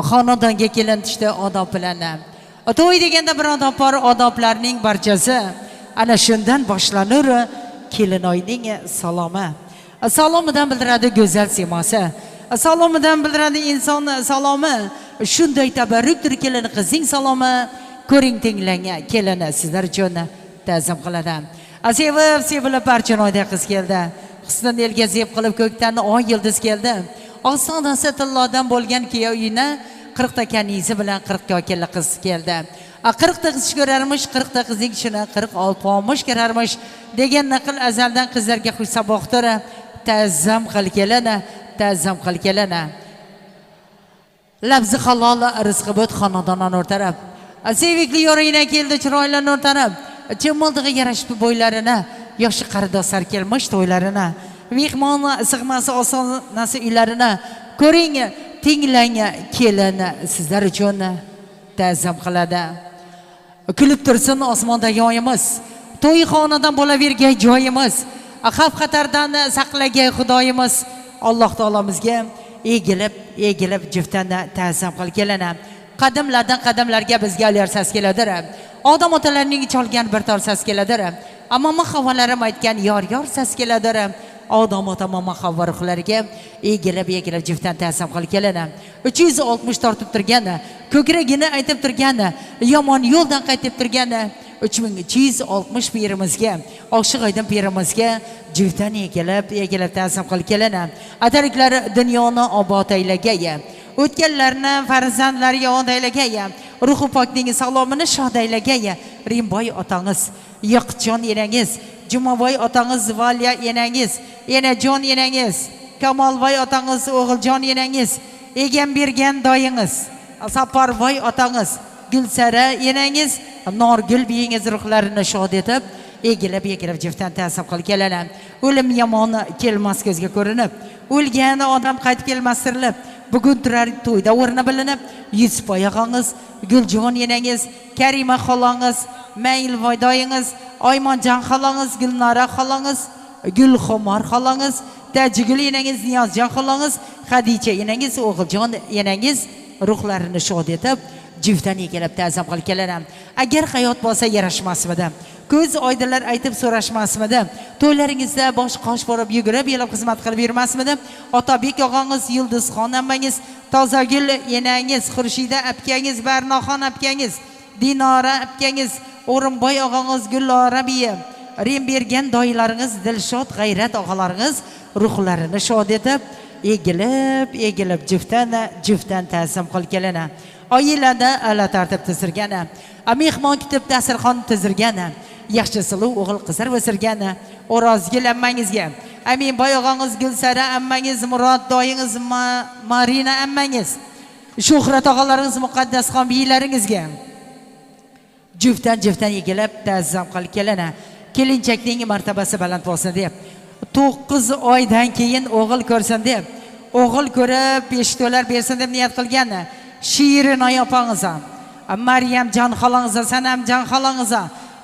Xonadonga kelin tushdi odob bilan. To'y deganda bir odob bor, odoblarning barchasi ana shundan boshlanur. Kelinoyning salomi. Salomidan bildiradi go'zal siymosi. Salomidan bildiradi inson salomi. Shunday tabarrukdir kelin qizning salomi. Ko'ring, tinglang, kelin sizlar uchun ta'zim qiladi. Sevilib Barchinoyda qiz keldi. Husnini elga zeb qilib ko'kdan oy yulduz keldi. Ostonasi tillodan bo'lgan kuyov uyina 40 ta kanizi bilan 40 kokilla qiz keldi. 40 ta qiz ko'rarmish, 40 ta qizning ishini 40 olpomish ko'rarmish degan naql azaldan qizlarga xushsaboqdir. Ta'zim qil kelini, ta'zim qil kelini. Labzi halol rizqi bot xonadondan o'rtarab. Sevikli yo'rina keldi chiroylarni o'rtarab. Chimoldiga yarashib bo'ylarini, yoshi qarindoshlar kelmish to'ylarini, mehmon sig'masi osonasi uylarini ko'ring, tinglang, kelin sizlar uchun ta'zim qiladi. Kulib tursin osmondagi oyimiz, to'yxonadan bo'lavergan joyimiz, xavf xatardan saqlagan Xudoyimiz. Alloh taolamizga egilib juftdan ta'zim qil kelin. Qadimlardan qadimlarga bizga alyarsiz keladir. Odam otalarining cholgan bir tor sas keladir. Ammo havolarim aytgan yor sas keladir. Odam ota mama havva ruhlariga egilib juftdan ta'zim qil kelin. 360 tortib turgan, ko'kragini aytib turgan, yomon yo'ldan qaytib turgan 3360 pirimizga, Oshiq Oydin pirimizga juftdan egilib ta'zim qil kelin. Atariklari dunyoni obod aylagay. O'tganlarni farzandlari yod aylagay. Ruhi pokning salomini shod aylagay. Rimboy otangiz, Yoqjon enangiz, Jumaboy otangiz, Valiya enangiz, Enajon enangiz, Kamolboy otangiz, O'g'iljon enangiz, Egam bergan doyingiz, Saparboy otangiz, Gulsara enangiz, Norgul biyingiz ruhlarini shod etib, egilib juftdan ta'zim qil kelin. O'lim yomoni kelmas ko'zga ko'rinib, o'lgan odam qaytib kelmasdirilib, bugun turar to'yda o'rni bilinib, Yusuf oyog'ingiz, Guljon enangiz, Karima xolangiz, Maylvoy doyingiz, Oymonjon xolangiz, Gulnora xolangiz, Gulxumor xolangiz, Tajigul enangiz, Niyozjon xolangiz, Xadicha enangiz, O'g'iljon enangiz ruhlarini shod etib, juftdan egilib ta'zim qil kelin. Agar hayot bo'lsa yarashmasmidi? Ko'z oydinlar aytib so'rashmasmidi? To'ylaringizda bosh qosh borib yugurib yelib xizmat qilib yurmasmidi? Otabek og'angiz, Yulduzxon ammangiz, Tozagul enangiz, Xurshida apkangiz, Barnoxon apkangiz, Dinora apkangiz, O'rinboy og'angiz, Gullora biya, Rim bergan doylaringiz, Dilshod G'ayrat og'alaringiz ruhlarini shod etib, egilib juftdan ta'zim qil kelin. Oilada ala tartib tuzirgan, mehmon kutib dasturxon tuzirgan, yaxshi suluv o'g'il qizlar o'sirgan, O'rozgul ammangizga, Aminboy og'angiz, Gulsara ammangiz, Murod doyingiz, Marina ammangiz, Shuhrat og'alaringiz, Muqaddasxon biylaringizga juftdan egilib ta'zim qil kelin. Kelinchakning martabasi baland bo'lsin deb, 9 oydan keyin o'g'il ko'rsin deb, o'g'il ko'rib beshto'lar bersin deb niyat qilgan Shirin oyopangiz, Maryamjon xolangiz, Sanamjon xolangiz,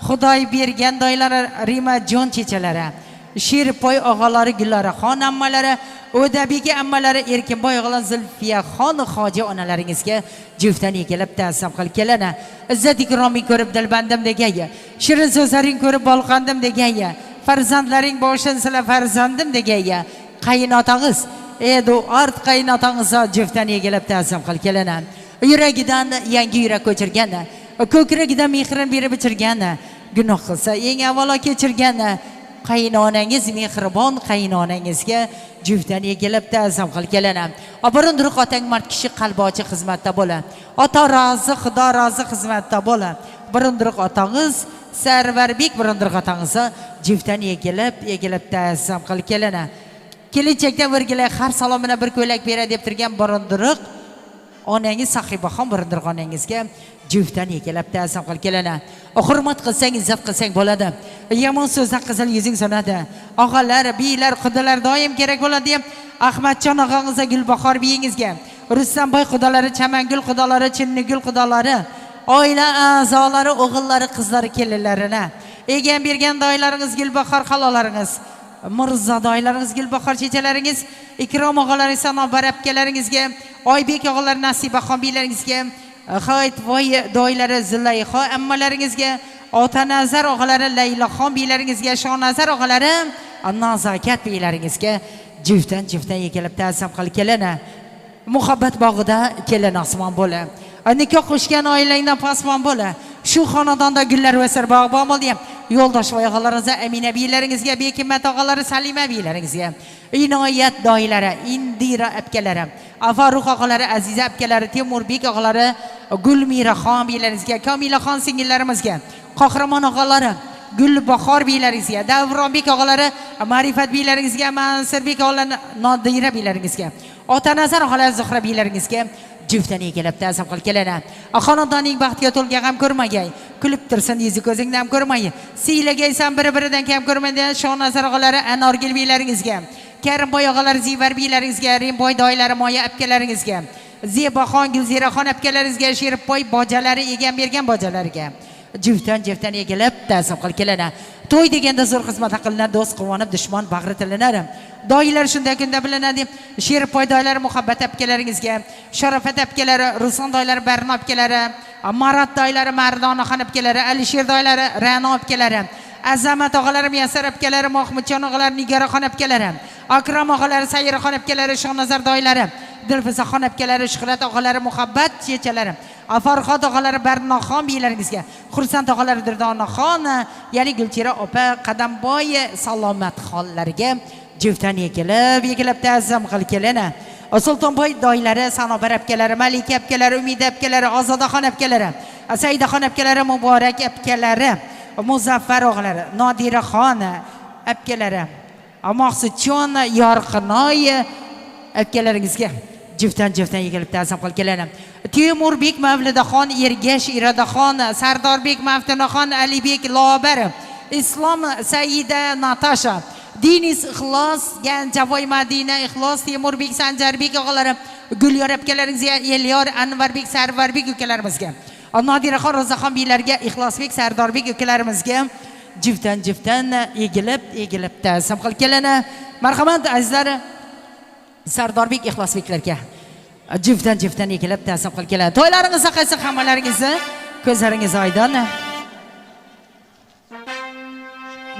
Xudoy bergan doylar Rimajon chechalari, Sherpoy og'alari, Gullora xon ammalari, O'dabek ammalari, Erkinboy og'alar, Zulfiya xon hoji onalaringizga juftdan egilib ta'zim qil kelin. Izzat ikroming ko'rib dilbandim degay, shirin so'zlaring ko'rib bolqandim degay, farzandlaring boshin sila farzandim degay, qaynotangiz, edu art qaynotangizga juftdan egilib ta'zim qil kelana. Yuragidan yangi yurak ko'chirgan, ko'kragidan mehrin berib ichirgan, gunoh qilsa eng avvalo kechirgan qaynonangiz mehribon qaynonangizga juftdan egilib ta'zim qil kelana. Oburindiq otang mard kishi qalbi ochiq xizmatda bo'la. Ota rozi, Xudo rozi xizmatda bo'la. Burindiq otangiz Sarvarbek burindiq otangizga juftdan egilib ta'zim qil kelana. Kelinchakda birgalar har salomini bir ko'ylak beradi deb turgan burindiq onangiz Sahibaxon burindiq onangizga juftdan egilib ta'zim qil kelana. Hurmat qilsang, izzat qilsang bo'ladi. Yomon so'zdan qizil yuzing so'nadi. Og'alar, biylar, qudalar doim kerak bo'ladi deb Ahmadjon og'angizga Gulbahor biyingizga, Rustamboy qudalari, Chamangul qudalari, Chinnigul qudalari, oila a'zolari, o'g'illari, qizlari, kelinlarini, egan bergan doylaringiz, Gulbahor halolaringiz, Mirzo doylaringiz, Gulbahor chechalaringiz, Ikrom og'alaringiz, Sanobar apkalaringizga, Oybek og'alar, Nasibaxon biylaringizga, Xoyitvoy doylari, Zilayxo ammalaringizga, Otanazar og'alari, Laylaxon biylaringizga, Shonazar og'alari, Nazokat biylaringizga juftdan egilib ta'zim qil kelana. Muhabbat bog'ida kelin osmon bo'la. Nikoh qo'shgan oilangdan pasmon bo'la. Shu xonadonda gullar o'sir bog' bo'l deb yo'ldosh oyog'alaringizga, Amina biylaringizga, Bekimmat og'alari, Salima biylaringizga, Inoyat doylari, Indira apkalari, Farruh og'alari, Aziza apkalari, Temurbek og'alari, Gulmiraxon biylaringizga, Komilaxon singillarimizga, Qahramon og'alari, Gulbahor biylaringizga, Davronbek og'alari, Ma'rifat biylaringizga, Mansurbek og'alari, Nodira biylaringizga, Otanazar og'alari, Zuhra biylaringizga juftdan egilib ta'zim qil kelana. Xonadonning baxtiga to'lgan ham ko'rmagay, kulib tursin yuzi ko'zingni ham ko'rmay, siylagaysan bir-biridan kam ko'rmaydigan Shonazar og'alari, Anorgul biylaringizga, Karimboy og'alari, Zivar biylaringizga, Rimboy doylari, Moya apkalaringizga, Zebaxon, Gulziraxon apkalaringizga, Sheribboy bojalari, egan bergan bojalariga juftdan egilib ta'zim qil kelana. To'y deganda zo'r xizmat qilinadi, do'st quvonib, dushman bag'ri tilinar. Doylar shunday kunda bilinadi. Sheribboy doylari, Muhabbat apkalaringizga, Sharofat apkalari, Ruson doylari, Barno apkalari, Marat doylari, Mardonaxon apkalari, Alisher doylari, Ra'no apkalari, Azamat og'alari, Muyassar apkalari, Mahmudjon og'alari, Nigaraxon apkalari, Akram og'alari, Sayiraxon apkalari, Shonazar doylari, Dilfuzaxon apkalari, Shuhrat og'alari, Muhabbat chechalari, Farhod og'alari, Barnoxon biylaringizga, Xursand og'alari, Dirdonaxon, ya'ni Gulchira opa, Qadamboy salomat xollariga juftdan egilib ta'zim qil kelana. Sultonboy doylari, Sanobar apkalari, Malika apkalari, Umida apkalari, Ozodaxon apkalari, Saidaxon apkalari, Muborak apkalari, Muzaffar og'alari, Nodiraxon apkalari, Maqsudjon Yorqinoy apkalaringizga juftdan egilib ta'zim qil kelana. Temurbek Mavlidaxon, Ergash Iradaxon, Sardorbek Maftinaxon, Alibek Lobar, Islom Saida Natasha, Diniz Ixlos, Ganjavoy Madina Ixlos, Temurbek Sanjarbek og'alari, Gulyor apkalaringizga, Elyor Anvarbek Sarvarbek ukalarimizga, Nodiraxon Ro'zaxon biylarga, Ixlosbek Sardorbek ukalarimizga juftdan egilib ta'zim qil kelana. Marhamat azizlar, Sardorbek Ixlosbeklarga juftdan egilib ta'zim qil kelana. To'ylaringizga qaysi hammalaringizni ko'zlaringiz oydin.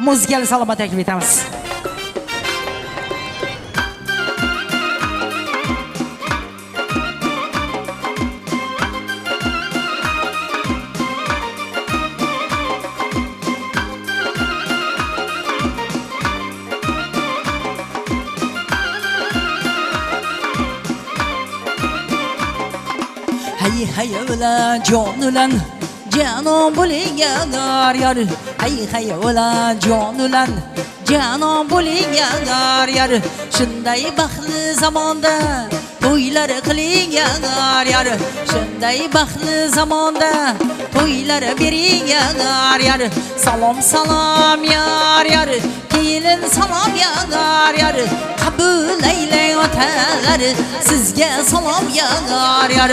Muzgal salom taklif etamiz. Hay ulan jon ulan canon bo'ling yar yar. Hay ulan jon ulan canon bo'ling yar yar. Shunday baxtli zamonda to'ylar qiling yar yar. Shunday baxtli zamonda to'ylar bering yar yar. Salom yar yar. Kelin salom yar yar. Qabul aylang otalar, sizga salom yar yar.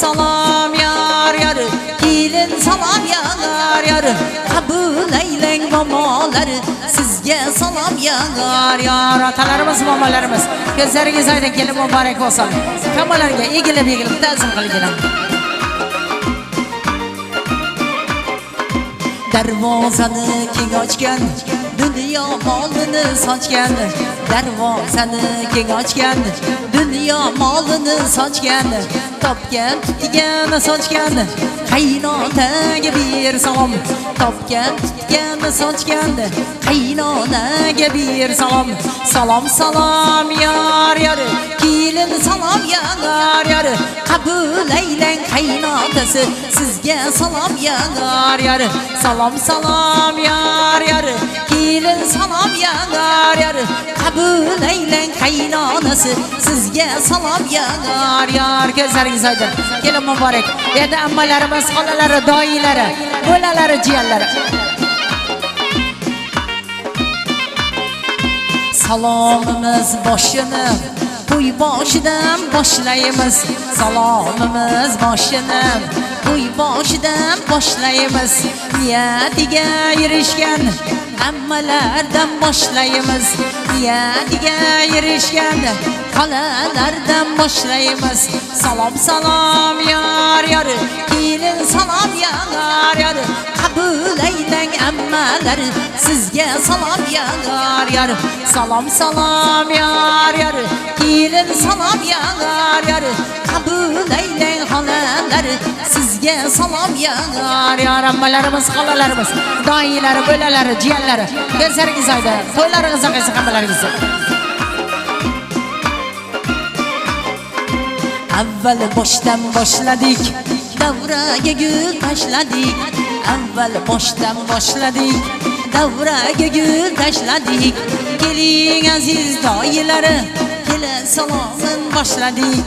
Salom yar yar. Kelin salom yar yar. Qabul aylang momolar, sizga salom yar yar. Otalarimiz, momolarimiz, ko'zlaringiz oydin, kelin muborak bo'lsin. Kamolarga egilib ta'zim qilinglar. Darvozani keng ochgan Dünya malını saçgan, darvozani keng ochgan. Dünya malını saçgan, topgan tutgan sochgan. Qaynotaga bir salom, topgan tutgan sochgan. Qaynotaga bir salom, salom salom yar yar. Kelin salom yar yar. Qabul aylang qaynotasi, sizga salom yar yar. Salom salom yar yar. Kelin salom yar yar. Qabul aylang qaynonasi, sizga salom yar yar. Ko'zlaringiz aydin. Kelin muborak. Endi ammalarimiz, xolalari, doyilari, bo'lalari, jiyanlari. Salomimiz boshini to'y boshidan boshlaymiz. Salomimiz boshini to'y boshidan boshlaymiz. Niyatiga erishgan ammalardan boshlaymiz. Niyatiga erishgan xolalardan boshlaymiz. Salom salom yar yar. Kelin salom yar yar. Qabul aylang ammalar, sizga salom yar yar. Salom salom yar yar. Kelin salom yar yar. Qabul aylang xolalar, sizga salom yar yar. Ammalarimiz, xolalarimiz, doyilari, bo'lalari, jiyanlari, ko'zlaringiz aydin. To'ylaringizga qaysi hammalaringiz. Avval boshdan boshladik, davraga gul tashladik. Avval boshdan boshladik, davraga gul tashladik. Keling aziz doyilari, kelin salomini boshladik.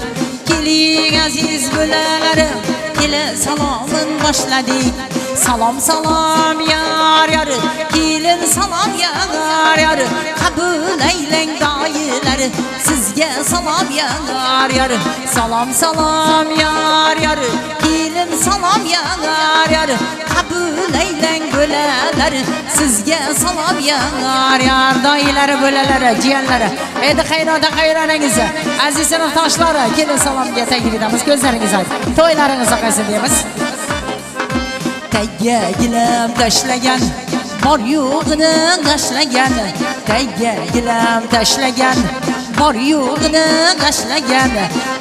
Keling aziz bo'lalari, kelin salomini boshladik. Salom salom yar yar. Kelin salom yar yar. Qabul aylang doyilari, sizga salom yar yar. Salom salom yar yar. Kelin salom yar yar. Qabul aylang bo'lalari, sizga salom yar yar. Doyilari, bo'lalari, jiyanlari, endi qaynota qaynonangizni, aziz sinfdoshlari, kelin salomga taklif etamiz. Ko'zlaringiz aydin. To'ylaringizga qaysi deymiz? Tagga gilam tashlagan, bor yo'g'ini tashlagan. Tagga gilam tashlagan, bor yo'g'ini tashlagan.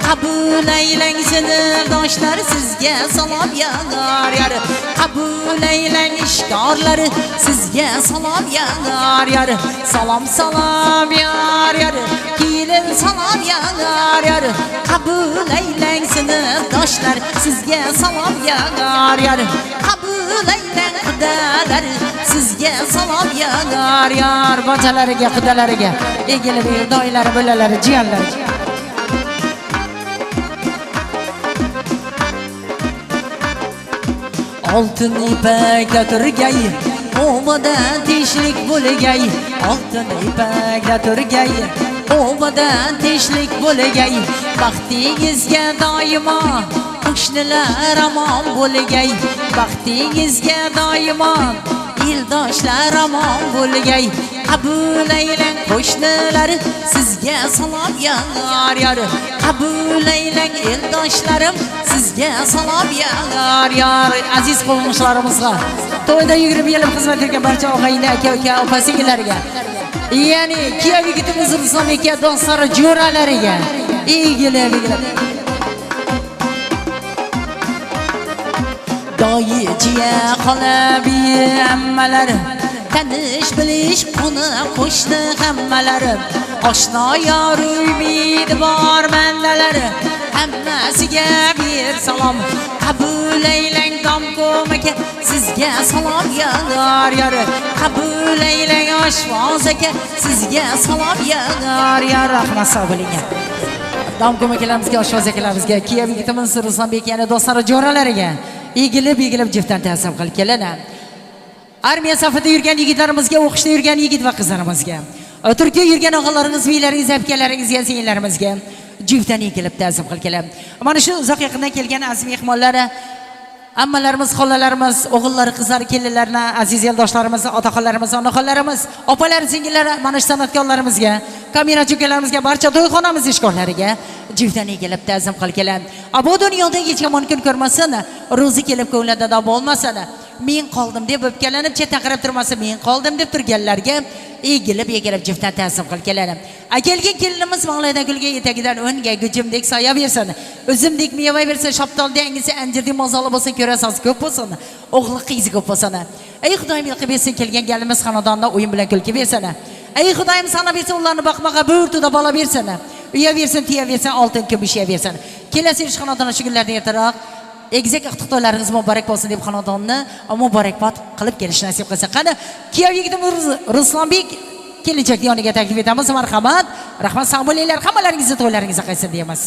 Qabul aylang sinfdoshlar, sizga salom yar yar. Qabul aylang ishkorlari, sizga salom yar yar. Salom salom yar yar. Kelin salom yar yar. Qabul aylang sinfdoshlar, sizga salom yar yar. Qabul aylang xudolar, sizga salom yar yar. Bachalariga, xudolariga, egilib doyilari, bo'lalari, jiyanlari. Oltin ipakda turgay, omada tinchlik bo'lgay. Oltin ipakda turgay, omada tinchlik bo'lgay. Baxtingizga doimo qo'shnilar amon bo'lgay. Baxtingizga doimo eldoshlar amon bo'lgay. Qabul aylang qo'shnilar, sizga salom yar yar. Qabul aylang eldoshlarim, sizga salom yar yar. Aziz qo'shnilarimizga, to'yda 20 yil xizmat qilgan barcha og'ayni, aka-uka, opa-singillarga, ya'ni kuyov yigitimiz Ruslan aka do'stlari, jo'ralariga egilib doyi jiya qolabi ammalar, tanish bilish qoni qo'shni hammalari, oshno yor umid bor bandalari, hammasiga bir salom. Qabul aylang domkom aka, sizga salom yar yar. Qabul aylang oshvoz aka, sizga salom yar yar. Rahmat sog' bo'ling. Domkom akalarimizga, oshvoz akalarimizga, kuyov yigitimiz Ruslanbek yana do'stlari, jo'ralariga egilib jiftdan ta'zim qilib keladi. Armiya safida yurgan yigitlarimizga, o'qishda yurgan yigit va qizlarimizga, Turkiya yurgan og'alaringiz, beylaringiz, abkalaringizga, singillarimizga jiftdan egilib ta'zim qilib keladi. Mana shu uzoq yaqindan kelgan aziz mehmonlar, ammalarimiz, xolalarimiz, o'g'illari, qizlari, kelinlarni, aziz eldoshlarimiz, otaxonlarimiz, onaxonlarimiz, opalar, singillar, mana shu san'atkorlarimizga, kamerachi ukalarimizga, barcha to'yxonamiz ishqorlariga jiftdan egilib ta'zim qilib keladi. Bu dunyoda hech kim mumkin ko'rmasin, ro'zi kelib ko'nglida davo bo'lmasin. men qoldim deb o'pkalanib chetdan qarab turmasa men qoldim deb turganlarga egilib juftdan ta'zim qilib keladi. Akelgan kelinimiz Mavloda gulga etagidan o'nga gujimdek soya bersin, uzumdek meva bersin, shoptolda angisi anjirdek mazoli bo'lsin, ko'rasiz ko'p bo'lsin, o'g'li qizi ko'p bo'lsin. Ey Xudoyim qilib bersin, kelgan galimiz xonadonda o'yin bilan kulki bersin. Ey Xudoyim sana bersin, ularni boqmaga bo'rtida bola bersin. Uya bersin, tiya bersin, oltin kumush bersin. Kelasi ish xonadonda shu kunlarda ertaroq egizak iqtidolarimiz muborak bo'lsin deb xonadonni muborakbod qilib kelish nasib qilsa. Qani kuyov yigitim Ruslonbek kelinchak yoniga taklif etamiz. Marhamat, rahmat, sog' bo'linglar. Hammalaringizni to'ylaringizga qaytsin deymiz.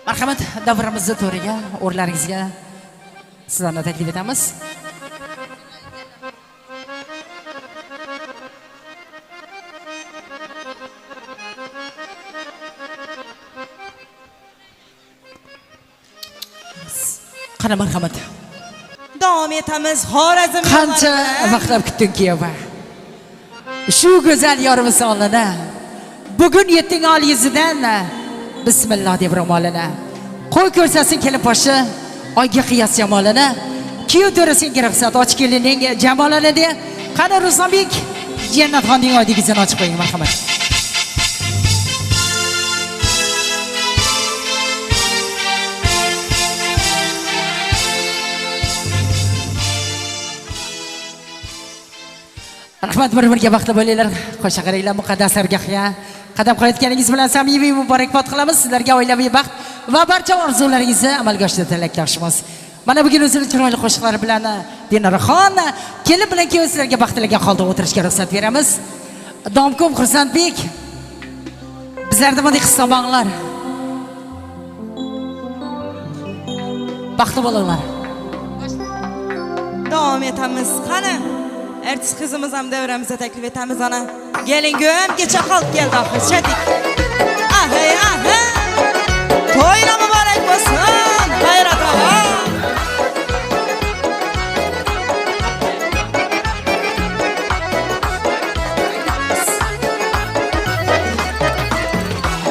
Marhamat, davrimizni to'riga, o'rlaringizga sizlarni taklif etamiz. Qani marhamat. Davom etamiz. Xorazm Qancha vaqtlab kutding kuyova. Shu go'zal yorimiz oldida bugun yetting ol yuzidan bismillah deb ro'molini. Qo'y ko'rsasin kelib boshi, oyga qiyas jamolini. Kuyov to'rasin ruxsat och kelining jamolini de. Qani Ruslonbek, Jannatxonning oydigizini ochib qo'ying marhamat. Rahmat, bir-biriga baxtli bo'linglar. Qo'sha qaranglar, muqaddas argohga qadam qo'yayotganingiz bilan samimiy muborakbod qilamiz. Sizlarga oilaviy baxt va barcha orzularingizni amalga oshirishda tilakdoshmiz. Mana bugun o'zining chiroyli qo'shiqlari bilan Dinoraxon kelib bilan keyin sizlarga baxtligan holda o'tirishga ruxsat beramiz. Domkom Xursandbek, bizlarda bunday hisobonglar. Baxtli bo'linglar. Davom etamiz. Qani artist qizimiz ham davramizga taklif etamiz ana. Keling kecha qolib keldi oxir. Chatik. Ahay. To'ylar muborak bo'lsin. G'ayrat og'a.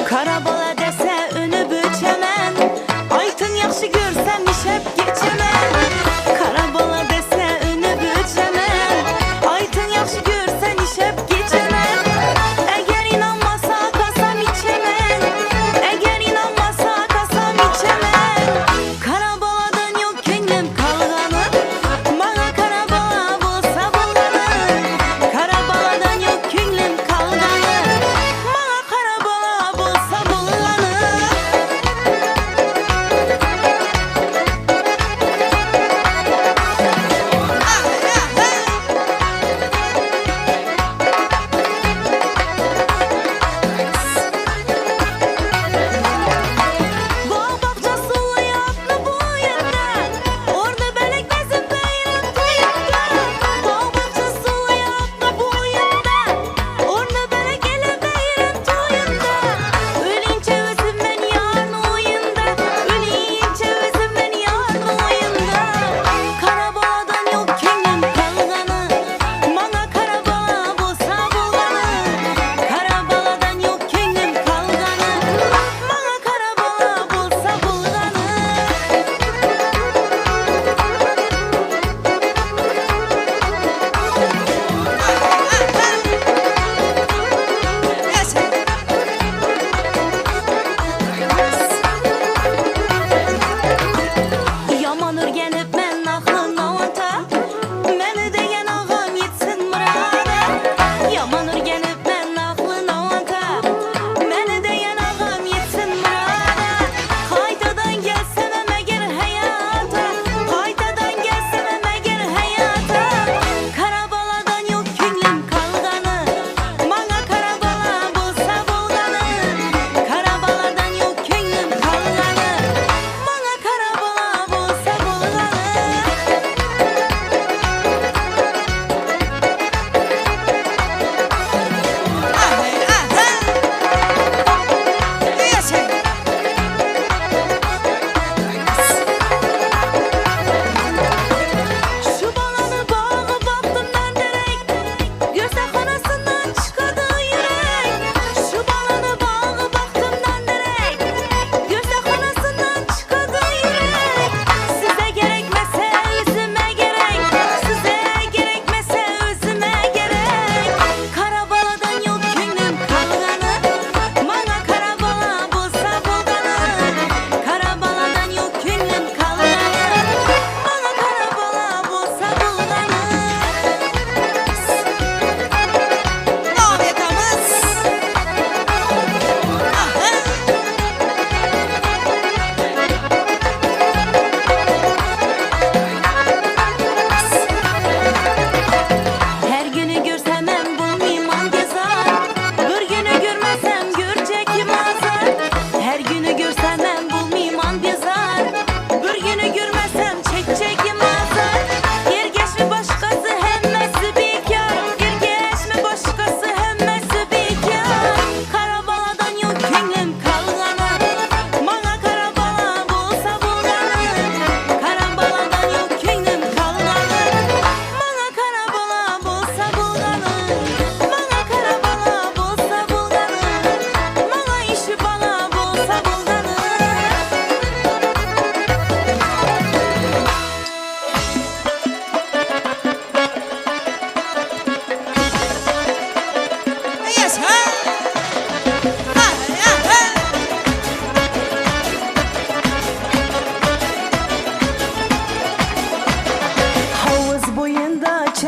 Qara bola desa uni bo'chaman, aytin yaxshi ko'rsam ishab kechaman. Qara bola desa uni bo'chaman, aytin yaxshi ko'rsam ishab kechaman. Agar inonmasa qasam ichaman, agar inonmasa qasam ichaman.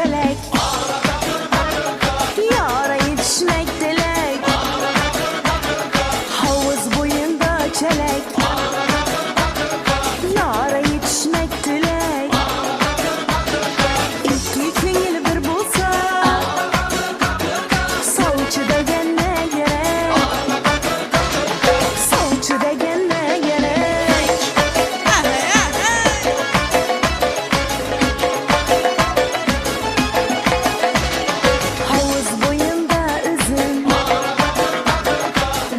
çelek Yara yetişmek dilek Havuz boyunda çelek Yara yetişmek dilek İki köngül bir bulsa Savcı degen ne gerek Savcı degen ne gerek Havuz boyunda üzüm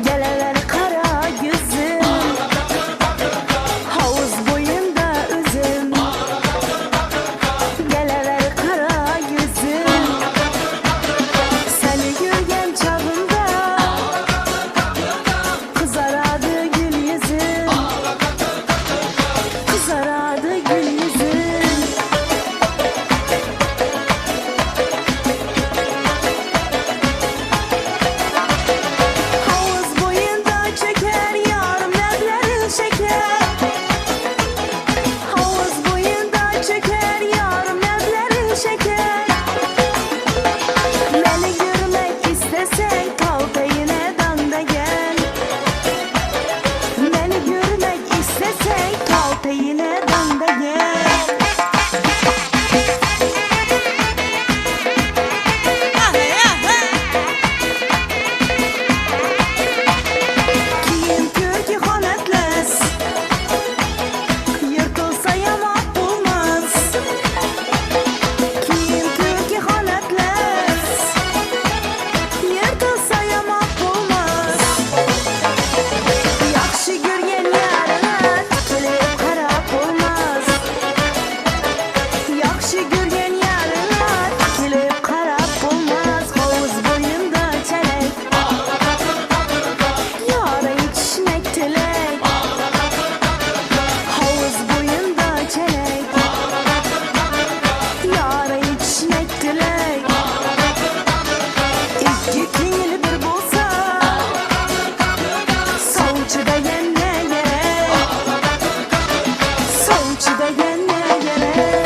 Geleler kara yüzüm Havuz boyunda üzüm Geleler kara yüzüm Seni görgen çağımda Kızaradı gül yüzüm Kızaradı gül yüzüm Havuz boyunda çeker yarım leblerin şeker Havuz boyunda çeker yarım leblerin şeker Beni görmek istesen kalkayına danda gel Beni görmek istesen kalkayına danda gel Kiyim kürkü kanatlas Yırtılsa yamak bulmaz Kiyim kürkü kanatlas Yırtılsa yamak bulmaz Yakşı görgen yarına tikilip karap olmaz Yakşı görgen yarına tikilip karap olmaz Havuz boyunda çelek Yara yetişmek dilek Havuz boyunda çelek Yara yetişmek dilek İki köngül bir bulsa Savcı degen ne gerek Savcı degen ne gerek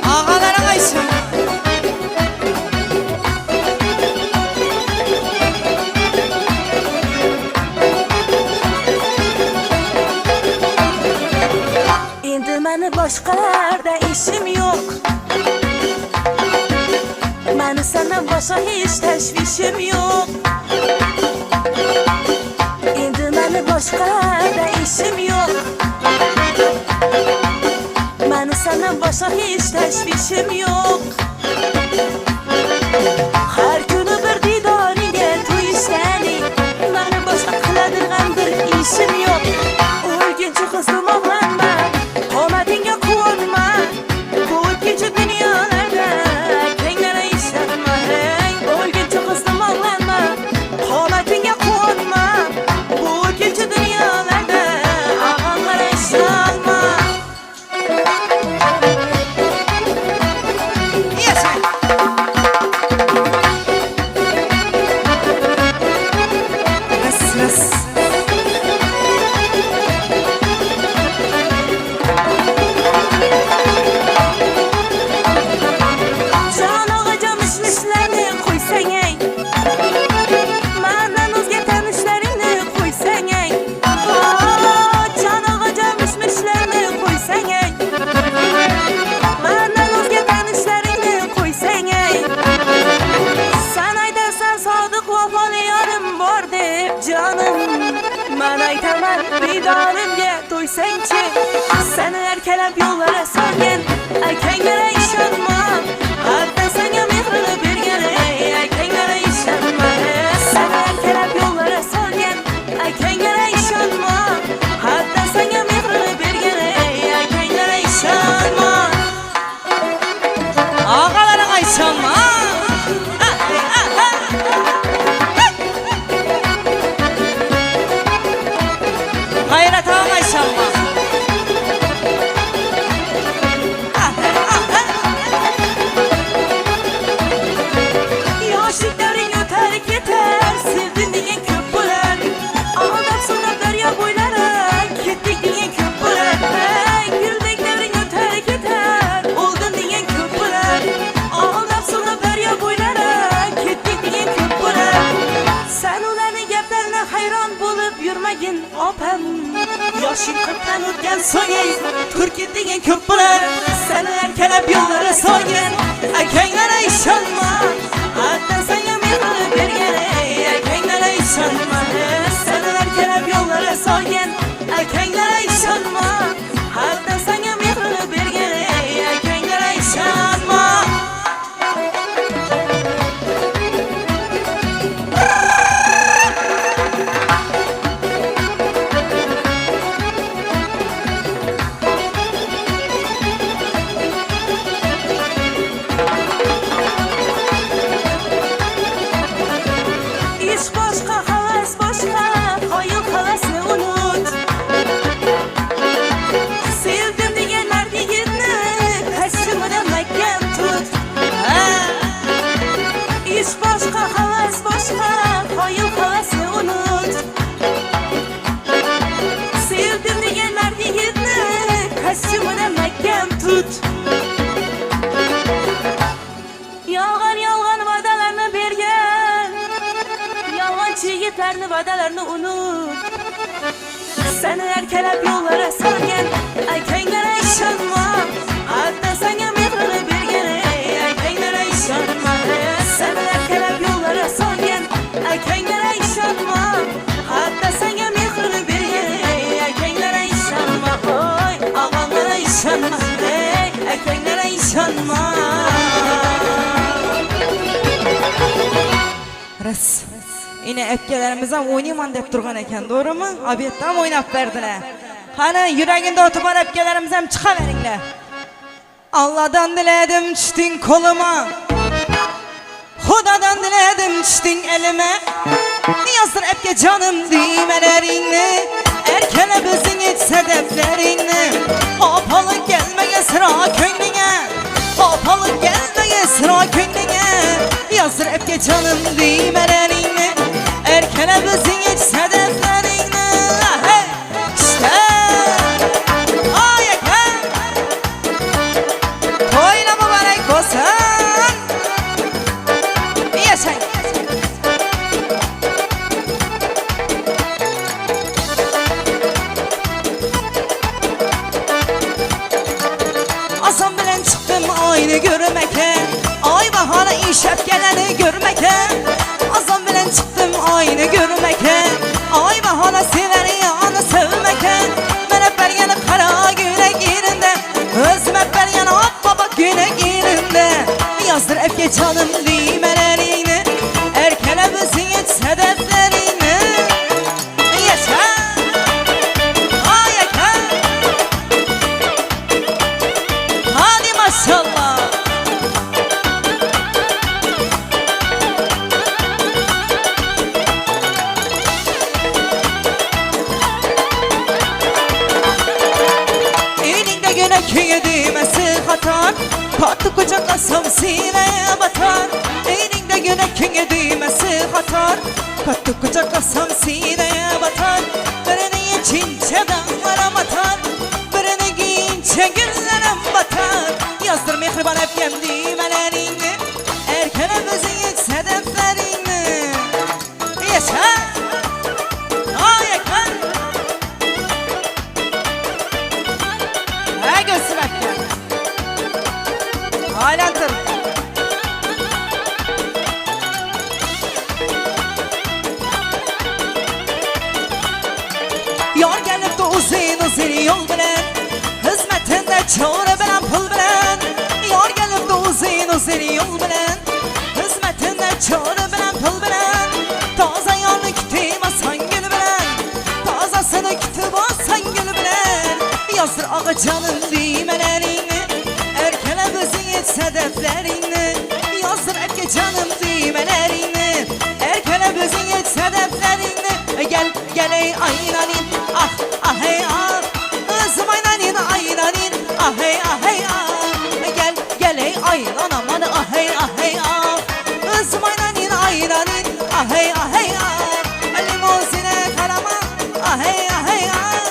Ağalara kaysın. Endi meni boshqalarda ishim yo'q Meni sendan boshqa hech tashvishim yo'q Endi meni boshqalarda ishim yo'q Meni sendan boshqa hech tashvishim yo'q Har kuni bir didoringga to'yishgani Meni boshqa qiladigan bir ishim yo'q O'lguncha qizim og'lanma Qomatingga quvonma Bu o'tkinchi dunyolarda Kenglari ishlanma O'lguncha qizim og'lanma Qomatingga quvonma Bu o'tkinchi dunyolarda Og'anlar ishlanma to'ysanchi seni erkalab yo'llara solgan akanglara ishonma hatta senga mehrini bergan akanglara ishonma seni erkalab yo'llara solgan akanglara ishonma hatta senga mehrini bergan akanglara ishonma Ağalara ishonma. G'ayrat ağa ishonma. hayron bo'lib yurmagin opam. Yoshing 40dan o'tgan so'ng Turkiya degan ko'p bo'lar. Seni erkalab yo'llari so'ygan akanglara ishonma. Hattan senga mehrni bergan akanglara ishonma. Seni erkalab yo'llari so'ygan akanglara ishonma. Hattan senga mehrni bergan akanglara ishonma. İş boşqa, havas boşqa, qoyil havasni unut. Sevdim degan mard yigitni kostyumida mahkam tut. İş boşqa, havas boshqa, qoyil havasni unut. Sevdim degan mard yigitni kostyumida mahkam tut. Yolg'on va'dalarni bergan yolg'onchi yigitlarni va'dalarini unut. Seni erkalab yo'llara solgan akanglara ishonma. Hatto senga mehrni bergan akanglara ishonma. Seni erkalab yo'llara solgan akanglara ishonma. Hatto senga mehrni bergan akanglara ishonma. Hoy, og'anglara ishonma. Akanglara ishonma. Ras. Yine öpkelerimiz ham oynayman deb turgan ekan, doğru mu? Abiyetdan oynab berdiler. Qani yuraginde otubar öpkelerimiz ham chiqaveringlar. Allah'dan diledim düştün koluma. Xudodan diledim düştün elime. Yazdır öpke canım düymelerini. Erkelep özün hiç sedeflerini. Hopalık gelmeye sıra köynüne. Hopalık gelmeye sıra köynüne. Yazdır öpke canım düymelerini. Erkelep özün hiç sedeflerini. Hey, işte ayaklar. Toyla mübarek olsun. Yaşayın. Asam bilen çıktım aynı görmeke. Ay bahara işep geleni görmeke. Azam bilen çıktım aynı görmeke. Ay bahara severi yanı sevmeke. Ben hep bergeni kara güne girinde. Özüm hep bergeni ak baba güne girinde. Yazdır öpke canım düğmelerini. Erkele bizim hiç sedeflerini. Yaşa. Ayaklar. Hadi maşallah. Elinde güne köye düğmesi katar. Patlı kucak asam sineye batar. Elinde güne köye düğmesi katar. Patlı kucak asam sineye batar. Birini içince dağlara batar. Birini giyince güllere batar. Yazdır mihriban öpkem düğmelerini. Erken öpüzün hiç sedeflerini. Yaşa. Ayaklar. Ha göğsüm öpkem. Halen tır. Yar gelip de uzun yol bilen. Hizmetinde çare bilen pul bilen. Yar gelip de uzun yol bilen. Hizmetinde çare bilen pul bilen. Taze yanı kütüğüm asan gül bilen. Tazasını kütüğüm asan gül bilen. Yazdır ağa canım düğmelerini. Erkele gözün hiç sedeflerini. Yazdır erke canım düğmelerini. Erkele gözün hiç sedeflerini. Gel ey aynanin. Ah ah hey ah. Kızım aynanin aynanin. Ah hey ah hey ah. Gel ey aynan aman ah hey ah hey ah. Kızım aynanin aynanin. Ah hey ah hey ah. Limuzine karama. Ah hey ah hey ah.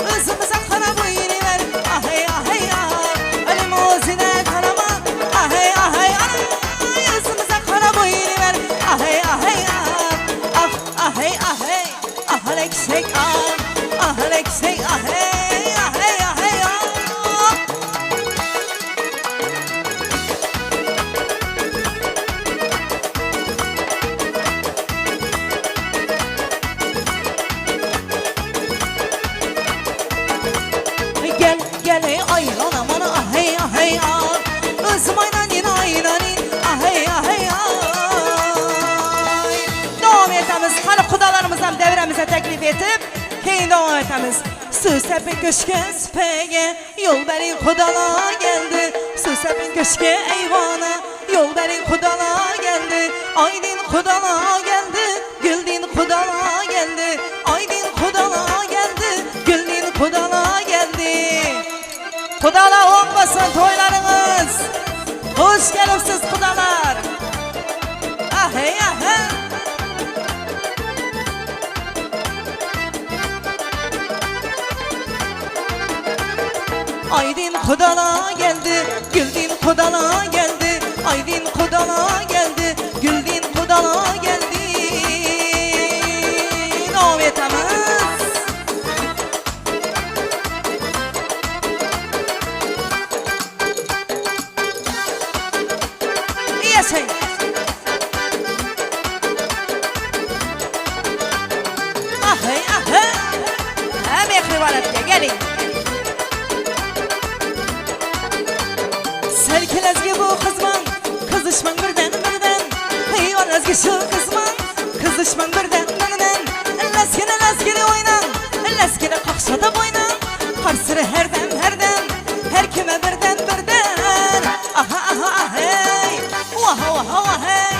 Kızımıza kara boyunu ver. Ah hey ah hey ah. Limuzine karama. Ah hey ah hey ah. Kızımıza kara boyunu ver. Ah hey ah hey ah. Ah ah hey ah hey. Aleksey ah Aleksey ah hey ah hey ah hey ah. Gel ey ayran aman ah hey ah hey ah. Özüm aynanin aynanin ah hey ah hey ah. Devam etemiz hani kudalarımızdan devremize teklif edip keyin devam etemiz. Su sepin köşke süpege yol verin kudala geldi. Su sepin köşke eyvana yol verin kudala geldi. Aydın kudala geldi güldin kudala geldi. Aydın kudala geldi güldin kudala geldi. Kudalar olmasın toylarınız. Hoş gelipsiz kudalar. Ah hey ah hey. Aydın kudala geldi, güldin kudala geldi. Aydın kudala geldi, güldin kudala geldi. Novetamiz. Yaşayın. Ah hey ah hey. Hem ekrivaletke gelin. Serkin ezgi bu kızman, kızışman birden. Heyvan ezgi şu kızman, kızışman birden. Leskine oynan, leskine kakşada boynan. Karsırı herden, her kime birden. Aha aha ah hey, vaha vaha vah hey.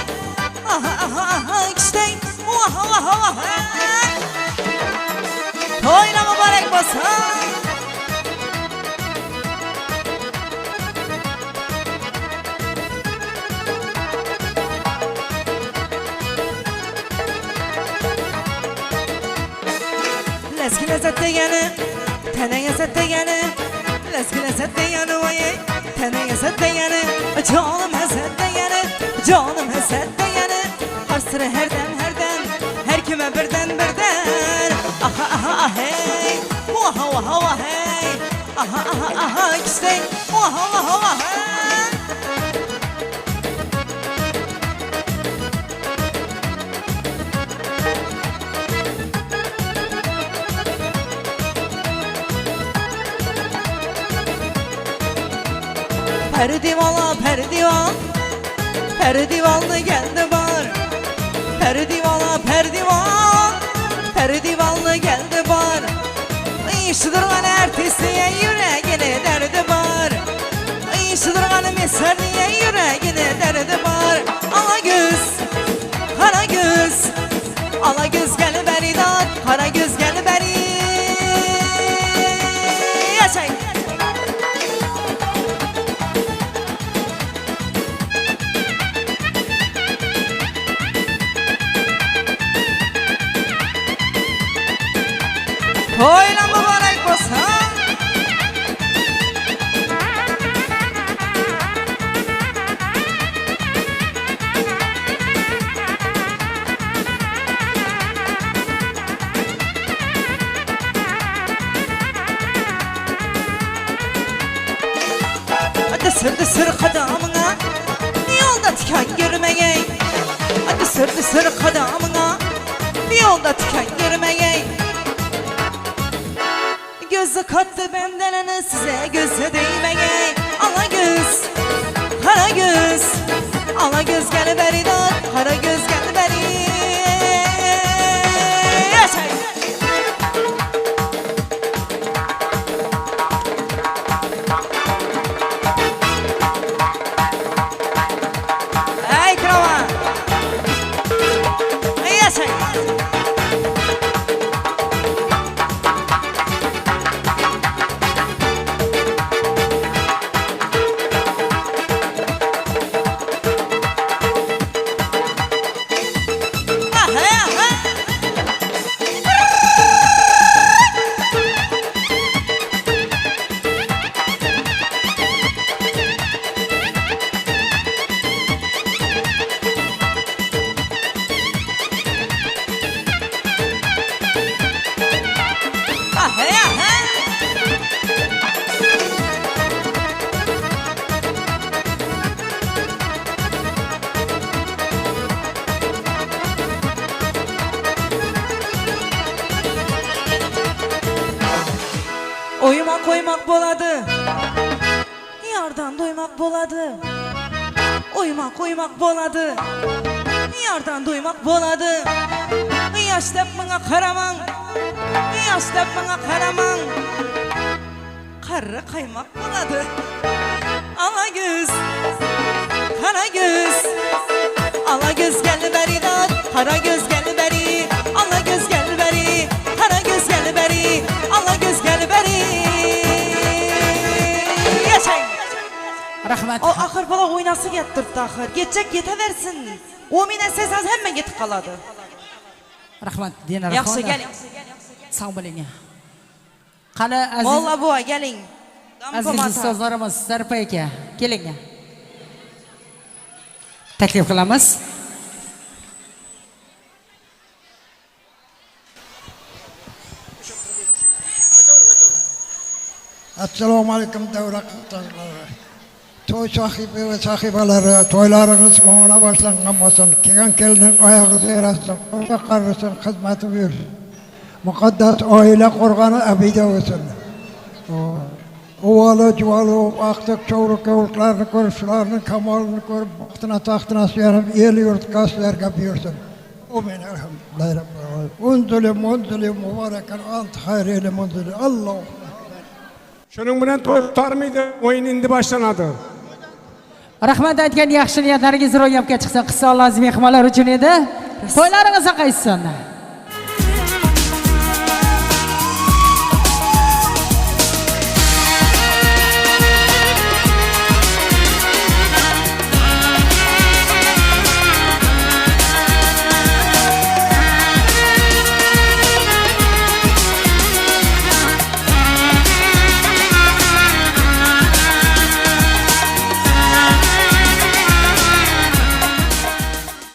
Aha işte, vaha vah hey. Toyla mübarek olsun. Leskine zette yanı, teneye zette yanı. Leskine zette yanı vay, teneye zette yanı. Canım hezette yanı, canım hezette yanı. Her sıra herden, her kime birden. Aha hey, vaha hey. Aha işte, vaha hey. Perdivala perdival, perdivallı geldi bar. Perdivala perdival, perdivallı geldi bar. İşidurgan ertesiye yüreğine derdi var. İşidurgan meserliye yüreğine derdi var. Ala göz, kara göz, ala göz gel beri dat, kara göz gel beri. Yaşayın. Toyla mübarek olsun. Dısır kadamına yolda tikan görmeyey. Dısır kadamına yolda tikan görmeyey. Gözü kattı benden size gözü değmeye. Ala göz, kara göz, ala göz gel beri dat, kara göz gel beri. Yaşayın. Hey krava. Yaşayın. Aha ya ha. Oymak koymak boladı. Yardan doymak boladı. Oymak koymak boladı. Yardan doymak boladı. Yaştap bana karaman. Yaştap bana karaman. Karı kaymak boladı. Ala göz. Kara göz. Ala göz geldi beri dat. Kara göz geldi beri. Ala göz geldi beri. Kara göz geldi beri. Ala göz geldi beri. Yaşayın. Rahmat. O ahır bala oynası gettirdi ahır. Geçecek yeteversin. O mine ses az hemen getip kaladı. Rahmat. Dina Yaxşı rahmat. gelin. Sağ bo'ling. Qani aziz Molla buva gelin. aziz ustozlarimiz Sarpa aka, keling. Taklif qilamiz. Assalomu alaykum davra qatnashchilari. To'y sahibi va sahibalari, to'ylaringiz o'ngana boshlangan bo'lsin. Kelgan kelin oyog'i yarassin, qo'rqa qarrisin, xizmati buyursin. Muqaddas oila qo'rg'oni abida bo'lsin. O'g'li, juvoli, vaqtlik cho'riq o'g'illarni ko'rib, shularning kamolini ko'rib, baxtına taxtına suyanib, el yurt kaslarga buyursin. Amin elhamdülillah. Unzuli mübarekan ant hayrili munzuli. Allahu Şunun bilan to'y tarmaydi, o'yin endi boshlandi. Rahmat aytgan yaxshi niyatlaringiz ro'yobga chiqsin. Qissa lazim mehmonlar uchun edi. To'ylaringiz qaytsin.